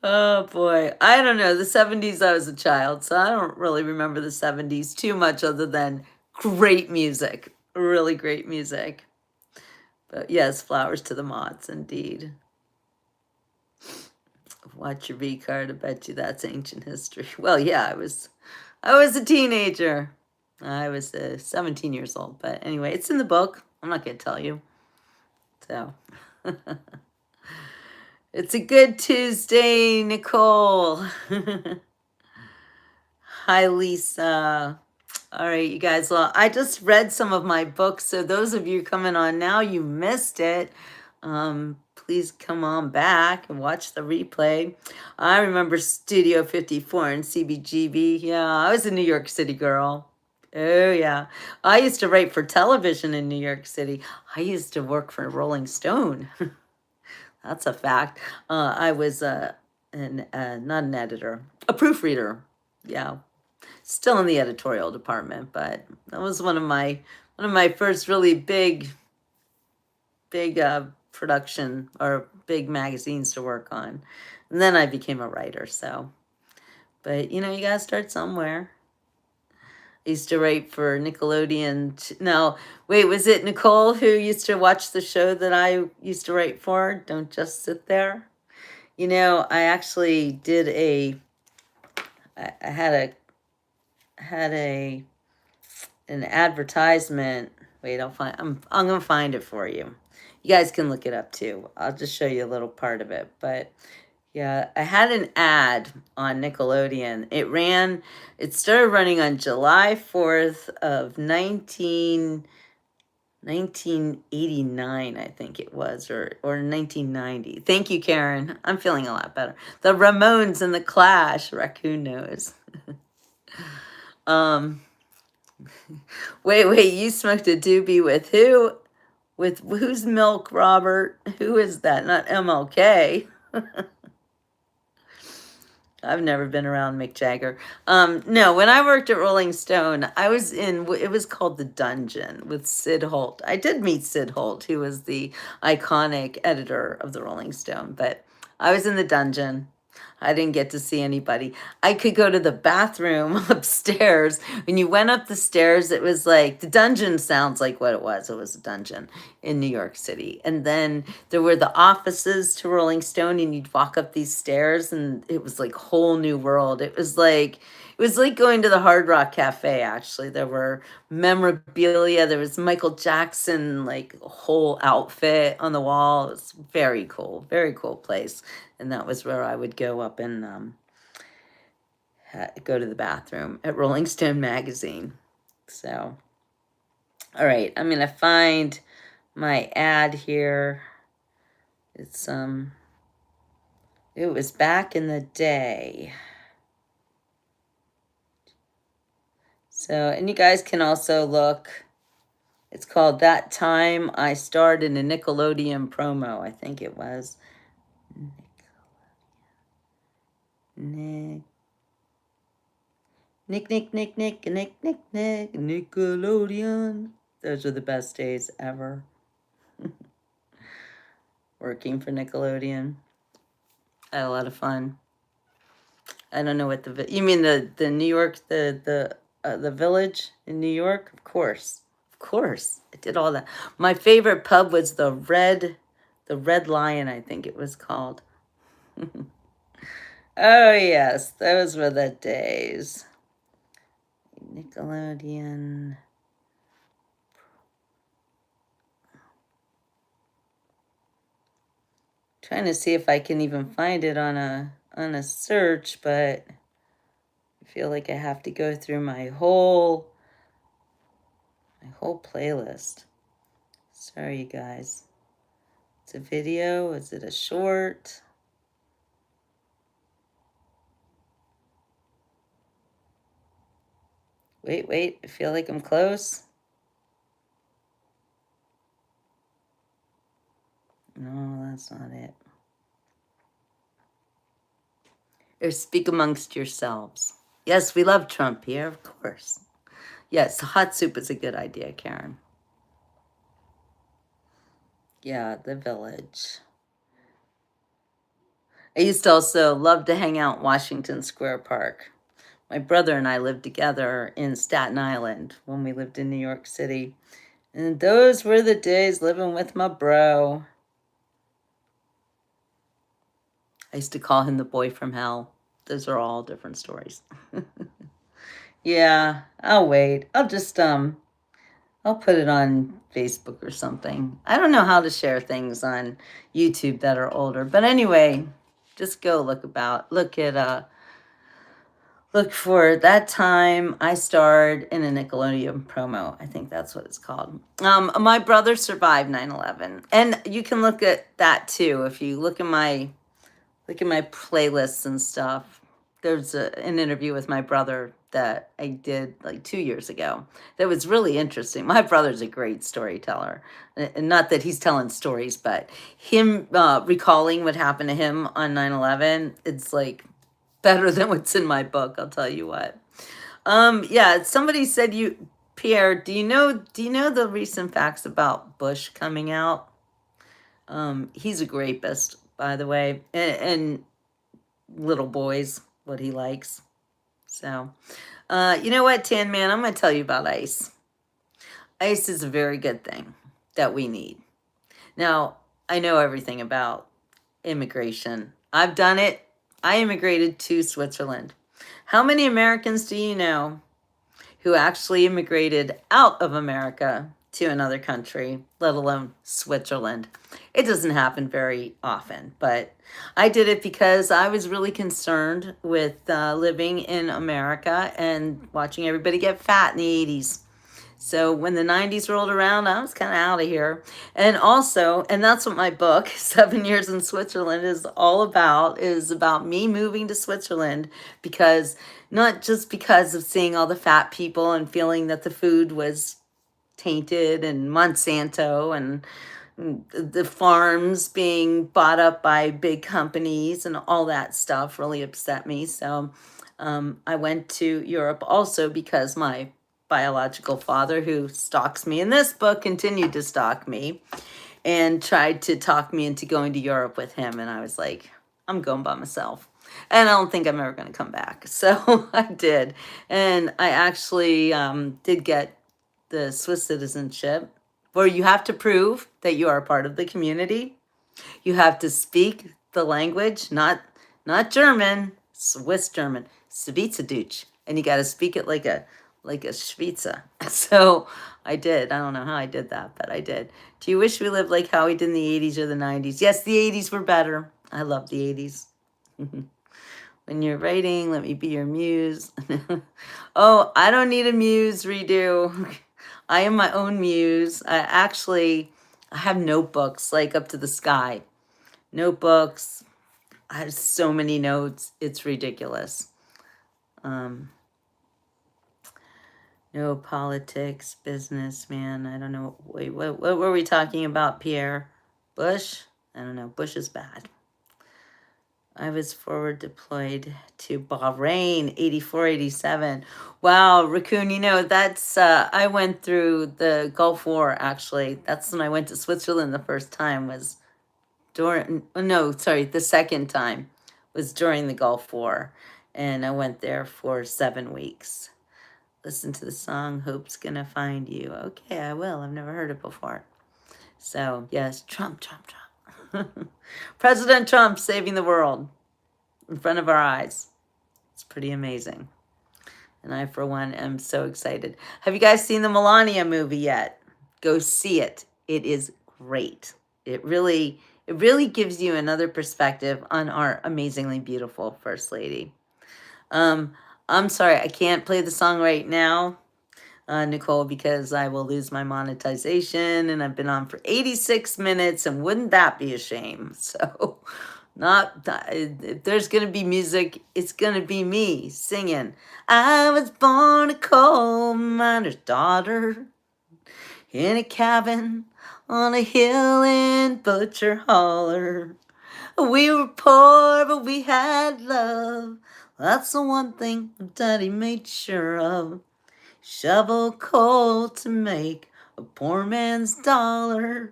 Oh boy. I don't know. The 70s, I was a child, so I don't really remember the 70s too much other than great music. Really great music. But yes, flowers to the moths, indeed. Watch your V card. I bet you that's ancient history. Well, yeah, I was a teenager. I was 17 years old. But anyway, it's in the book. I'm not going to tell you. So, it's a good Tuesday, Nicole. Hi, Lisa. All right, you guys. Well, I just read some of my books. So those of you coming on now, you missed it. Please come on back and watch the replay. I remember Studio 54 and CBGB. Yeah, I was a New York City girl. Oh, yeah. I used to write for television in New York City. I used to work for Rolling Stone. That's a fact. I was not an editor, a proofreader. Yeah, still in the editorial department, but that was one of my first really big production or big magazines to work on. And then I became a writer. So, but you gotta start somewhere. I used to write for Nickelodeon. No, wait, was it Nicole who used to watch the show that I used to write for? Don't Just Sit There. I actually did I had an advertisement. Wait, I'm gonna find it for you. You guys can look it up too. I'll just show you a little part of it. But yeah, I had an ad on Nickelodeon. It started running on July 4th of 1989, I think it was, or 1990. Thank you, Karen. I'm feeling a lot better. The Ramones and the Clash, Raccoon Nose. Wait, you smoked a doobie with who? With whose milk, Robert? Who is that? Not MLK. I've never been around Mick Jagger. No, when I worked at Rolling Stone, I was in, it was called The Dungeon with Sid Holt. I did meet Sid Holt, who was the iconic editor of the Rolling Stone, but I was in The Dungeon. I didn't get to see anybody. I could go to the bathroom upstairs. When you went up the stairs, it was like the dungeon sounds like what it was. It was a dungeon in New York City. And then there were the offices to Rolling Stone, and you'd walk up these stairs, and it was like whole new world. It was like going to the Hard Rock Cafe, actually. There were memorabilia. There was Michael Jackson, like whole outfit on the wall. It was very cool place. And that was where I would go up and go to the bathroom at Rolling Stone magazine. So, all right, I'm gonna find my ad here. It's it was back in the day. So, and you guys can also look. It's called That Time I Starred in a Nickelodeon Promo, I think it was. Nick, Nickelodeon. Those were the best days ever. Working for Nickelodeon. I had a lot of fun. I don't know what you mean the New York the village in New York? Of course. Of course. I did all that. My favorite pub was the Red Lion, I think it was called. Oh yes, those were the days. Nickelodeon. Trying to see if I can even find it on a search, but I feel like I have to go through my whole playlist. Sorry, you guys. It's a video. Is it a short? Wait. I feel like I'm close. No, that's not it. Or speak amongst yourselves. Yes, we love Trump here, of course. Yes, hot soup is a good idea, Karen. Yeah, the village. I used to also love to hang out in Washington Square Park. My brother and I lived together in Staten Island when we lived in New York City. And those were the days living with my bro. I used to call him the boy from hell. Those are all different stories. Yeah, I'll wait. I'll just I'll put it on Facebook or something. I don't know how to share things on YouTube that are older. But anyway, just go look for That Time I Starred in a Nickelodeon Promo. I think that's what it's called. My brother survived 9/11. And you can look at that too. If you look at my playlists and stuff, there's an interview with my brother that I did like 2 years ago that was really interesting. My brother's a great storyteller. And not that he's telling stories, but him recalling what happened to him on 9/11, it's like better than what's in my book, I'll tell you what. Yeah, somebody said Pierre, do you know the recent facts about Bush coming out? He's a rapist, by the way, and little boys, what he likes. So, you know what, Tan Man, I'm going to tell you about ICE. ICE is a very good thing that we need. Now, I know everything about immigration. I've done it. I immigrated to Switzerland. How many Americans do you know who actually immigrated out of America to another country, let alone Switzerland? It doesn't happen very often, but I did it because I was really concerned with living in America and watching everybody get fat in the 80s. So when the 90s rolled around, I was kind of out of here. And also, and that's what my book, 7 Years in Switzerland, is all about, is about me moving to Switzerland because, not just because of seeing all the fat people and feeling that the food was tainted and Monsanto and the farms being bought up by big companies and all that stuff really upset me. So I went to Europe also because my biological father, who stalks me in this book, continued to stalk me and tried to talk me into going to Europe with him. And I was like, I'm going by myself. And I don't think I'm ever going to come back. So I did. And I actually did get the Swiss citizenship, where you have to prove that you are a part of the community. You have to speak the language, not German, Swiss German, Schweizerdeutsch, and you got to speak it like a Schweizer. So I did. I don't know how I did that, but I did. Do you wish we lived like how we did in the 80s or the 90s? Yes, the 80s were better. I love the 80s. When you're writing, let me be your muse. Oh, I don't need a muse redo. I am my own muse. I have notebooks like up to the sky. Notebooks. I have so many notes. It's ridiculous. No politics, business, man. I don't know. Wait, what were we talking about, Pierre? Bush? I don't know. Bush is bad. I was forward deployed to Bahrain, 84, 87. Wow, Raccoon, that's, I went through the Gulf War, actually. That's when I went to Switzerland the first time was the second time was during the Gulf War. And I went there for 7 weeks. Listen to the song, Hope's Gonna Find You. Okay, I will. I've never heard it before. So, yes, Trump. President Trump saving the world in front of our eyes. It's pretty amazing. And I, for one, am so excited. Have you guys seen the Melania movie yet? Go see it. It is great. It really gives you another perspective on our amazingly beautiful First Lady. I'm sorry, I can't play the song right now, Nicole, because I will lose my monetization, and I've been on for 86 minutes, and wouldn't that be a shame? So, if there's gonna be music, it's gonna be me singing. I was born a coal miner's daughter in a cabin on a hill in Butcher Holler. We were poor, but we had love. That's the one thing Daddy made sure of. Shovel coal to make a poor man's dollar.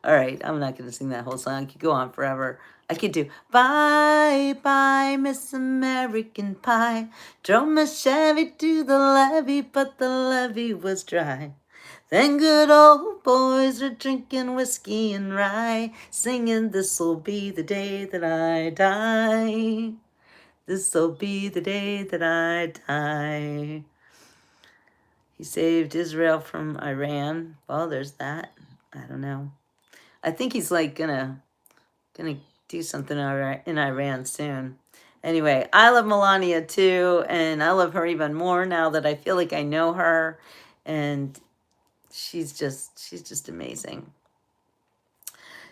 All right, I'm not going to sing that whole song. I could go on forever. I could do, bye, bye, Miss American Pie. Drove my Chevy to the levee, but the levee was dry. Then good old boys are drinking whiskey and rye, singing, this'll be the day that I die. This'll be the day that I die. He saved Israel from Iran. Well, there's that. I don't know. I think he's like gonna do something in Iran soon. Anyway, I love Melania too, and I love her even more now that I feel like I know her, and she's just amazing.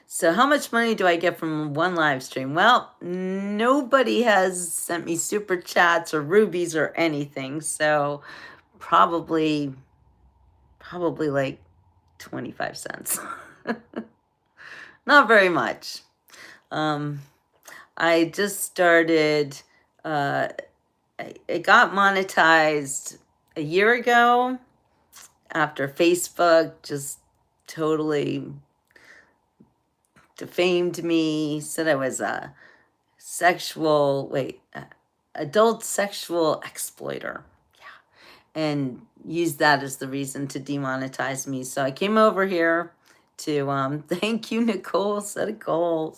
So how much money do I get from one live stream? Well, nobody has sent me super chats or rubies or anything, so probably like 25 cents. Not very much. I just started, it got monetized a year ago after Facebook just totally defamed me, said I was a adult sexual exploiter. Yeah. And used that as the reason to demonetize me. So I came over here to, thank you, Nicole, set a goal.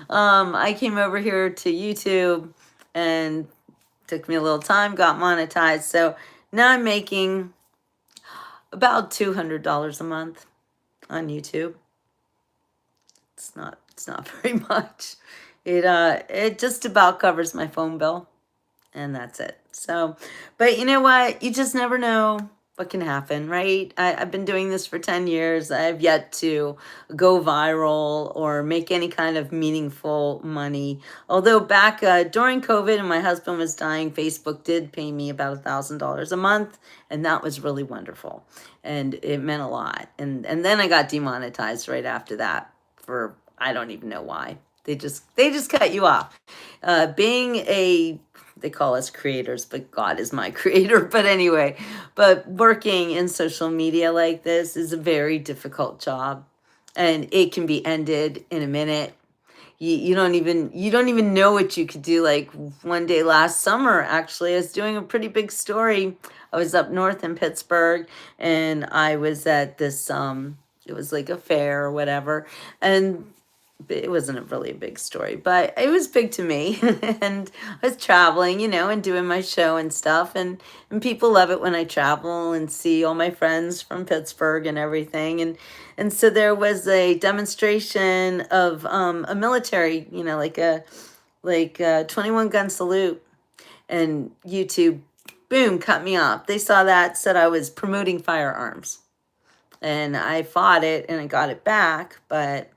I came over here to YouTube, and took me a little time, got monetized. So now I'm making about $200 a month on YouTube. It's not very much. It just about covers my phone bill, and that's it. So, but you know what? You just never know. what can happen, right? I've been doing this for 10 years. I've yet to go viral or make any kind of meaningful money. Although back during COVID and my husband was dying, Facebook did pay me about $1,000 a month, and that was really wonderful. And it meant a lot. And then I got demonetized right after that for, I don't even know why. They just cut you off. Being a, they call us creators, but God is my creator. But anyway, but working in social media like this is a very difficult job, and it can be ended in a minute. You don't even know what you could do. Like one day last summer, actually, I was doing a pretty big story. I was up north in Pittsburgh, and I was at this it was like a fair or whatever, and it wasn't really a big story, but it was big to me. And I was traveling, and doing my show and stuff. And people love it when I travel and see all my friends from Pittsburgh and everything. And so there was a demonstration of a military, like a 21 gun salute, and YouTube, boom, cut me off. They saw that, said I was promoting firearms, and I fought it and I got it back, but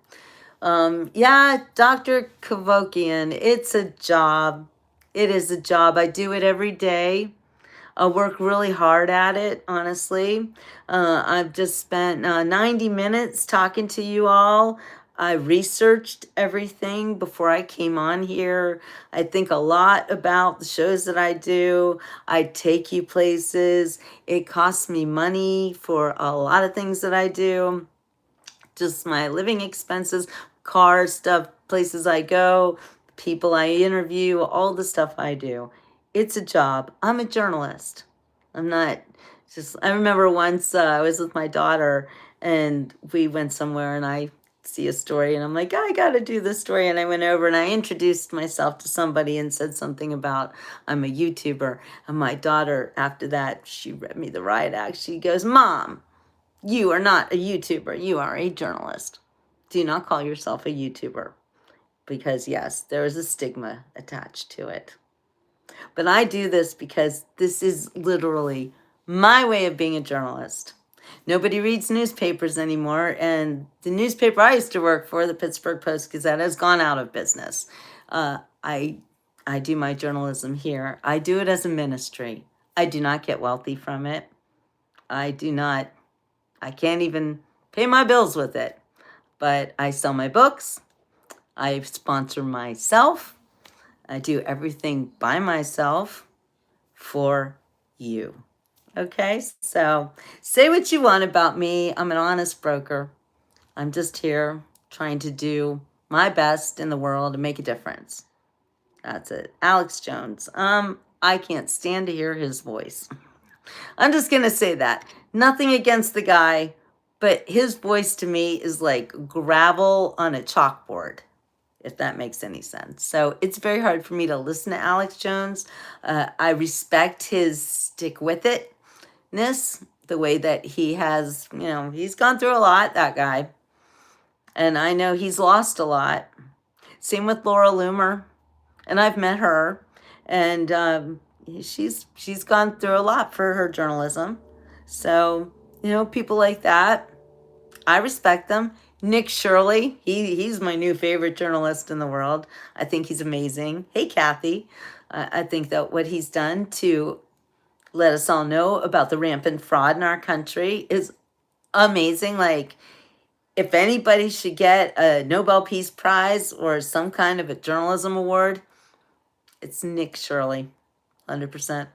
yeah, Dr. Kevorkian, it's a job. It is a job. I do it every day. I work really hard at it, honestly. I've just spent 90 minutes talking to you all. I researched everything before I came on here. I think a lot about the shows that I do. I take you places. It costs me money for a lot of things that I do, just my living expenses, car stuff, places I go, people I interview, all the stuff I do. It's a job. I'm a journalist. I'm not just, I remember once I was with my daughter and we went somewhere and I see a story and I'm like, I got to do this story. And I went over and I introduced myself to somebody and said something about I'm a YouTuber. And my daughter, after that, she read me the riot act. She goes, Mom, you are not a YouTuber. You are a journalist. Do not call yourself a YouTuber, because yes, there is a stigma attached to it. But I do this because this is literally my way of being a journalist. Nobody reads newspapers anymore, and the newspaper I used to work for, the Pittsburgh Post-Gazette, has gone out of business. I do my journalism here. I do it as a ministry. I do not get wealthy from it. I can't even pay my bills with it. But I sell my books. I sponsor myself. I do everything by myself for you. Okay? So say what you want about me. I'm an honest broker. I'm just here trying to do my best in the world and make a difference. That's it. Alex Jones. I can't stand to hear his voice. I'm just going to say that. Nothing against the guy, but his voice to me is like gravel on a chalkboard, if that makes any sense. So it's very hard for me to listen to Alex Jones. I respect his stick with itness, the way that he has, he's gone through a lot, that guy. And I know he's lost a lot. Same with Laura Loomer. And I've met her. And she's gone through a lot for her journalism. So, people like that, I respect them. Nick Shirley, he's my new favorite journalist in the world. I think he's amazing. Hey, Kathy. I think that what he's done to let us all know about the rampant fraud in our country is amazing. Like, if anybody should get a Nobel Peace Prize or some kind of a journalism award, it's Nick Shirley, 100%.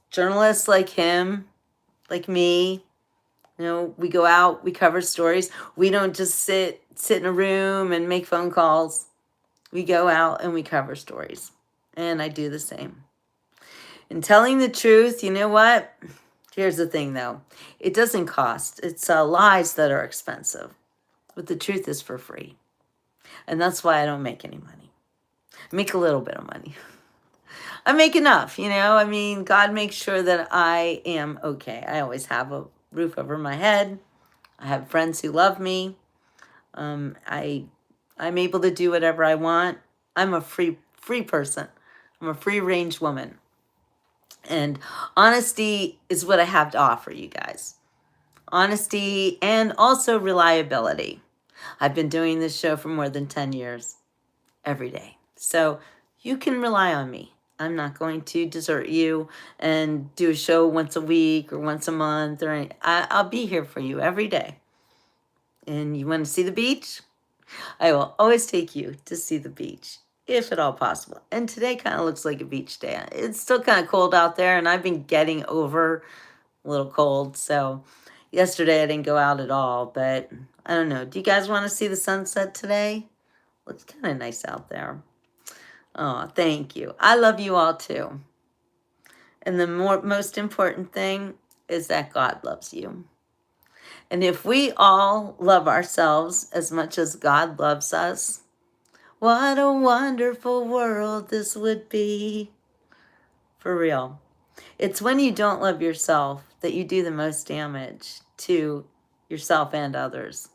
Journalists like him, like me, we go out, we cover stories. We don't just sit in a room and make phone calls. We go out and we cover stories. And I do the same. And telling the truth, you know what? Here's the thing, though. It doesn't cost. It's lies that are expensive. But the truth is for free. And that's why I don't make any money. I make a little bit of money. I make enough, God makes sure that I am okay. I always have a roof over my head. I have friends who love me. I'm able to do whatever I want. I'm a free person. I'm a free range woman. And honesty is what I have to offer you guys. Honesty and also reliability. I've been doing this show for more than 10 years, every day. So you can rely on me. I'm not going to desert you and do a show once a week or once a month or I'll be here for you every day. And you want to see the beach? I will always take you to see the beach, if at all possible. And today kind of looks like a beach day. It's still kind of cold out there, and I've been getting over a little cold. So yesterday I didn't go out at all, but I don't know. Do you guys want to see the sunset today? Looks kind of nice out there. Oh, thank you. I love you all too. And the most important thing is that God loves you. And if we all love ourselves as much as God loves us, what a wonderful world this would be. For real. It's when you don't love yourself that you do the most damage to yourself and others.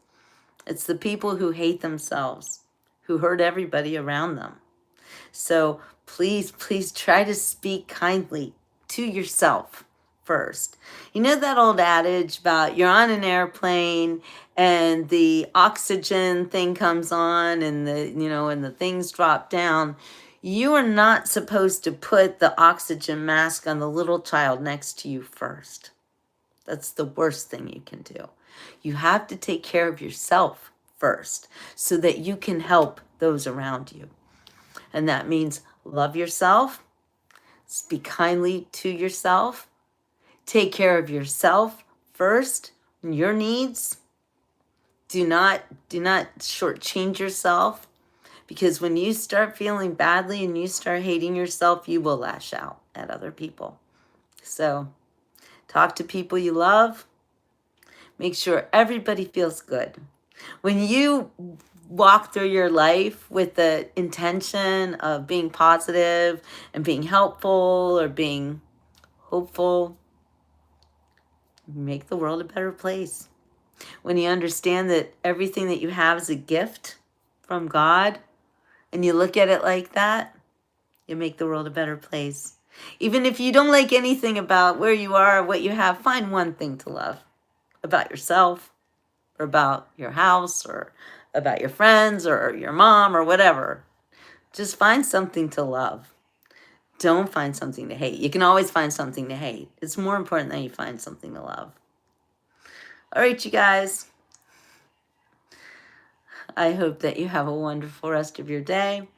It's the people who hate themselves, who hurt everybody around them. So please, please try to speak kindly to yourself first. You know that old adage about you're on an airplane and the oxygen thing comes on and and the things drop down. You are not supposed to put the oxygen mask on the little child next to you first. That's the worst thing you can do. You have to take care of yourself first so that you can help those around you. And that means love yourself, speak kindly to yourself, take care of yourself first, and your needs. Do not shortchange yourself, because when you start feeling badly and you start hating yourself, you will lash out at other people. So talk to people you love. Make sure everybody feels good. When you walk through your life with the intention of being positive and being helpful or being hopeful, make the world a better place. When you understand that everything that you have is a gift from God and you look at it like that, you make the world a better place. Even if you don't like anything about where you are or what you have, find one thing to love about yourself or about your house or about your friends or your mom or whatever. Just find something to love. Don't find something to hate. You can always find something to hate. It's more important that you find something to love. All right, you guys. I hope that you have a wonderful rest of your day.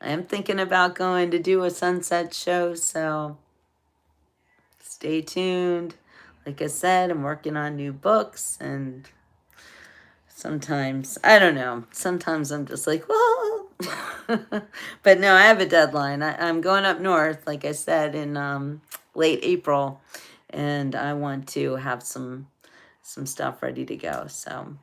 I am thinking about going to do a sunset show, so stay tuned. Like I said, I'm working on new books, and sometimes, I don't know, sometimes I'm just like, whoa. But no, I have a deadline. I'm going up north, like I said, in late April, and I want to have some stuff ready to go. So,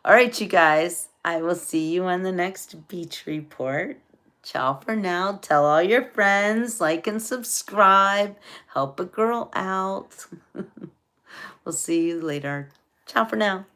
all right, you guys, I will see you on the next beach report. Ciao for now. Tell all your friends, like and subscribe. Help a girl out. We'll see you later. Ciao for now.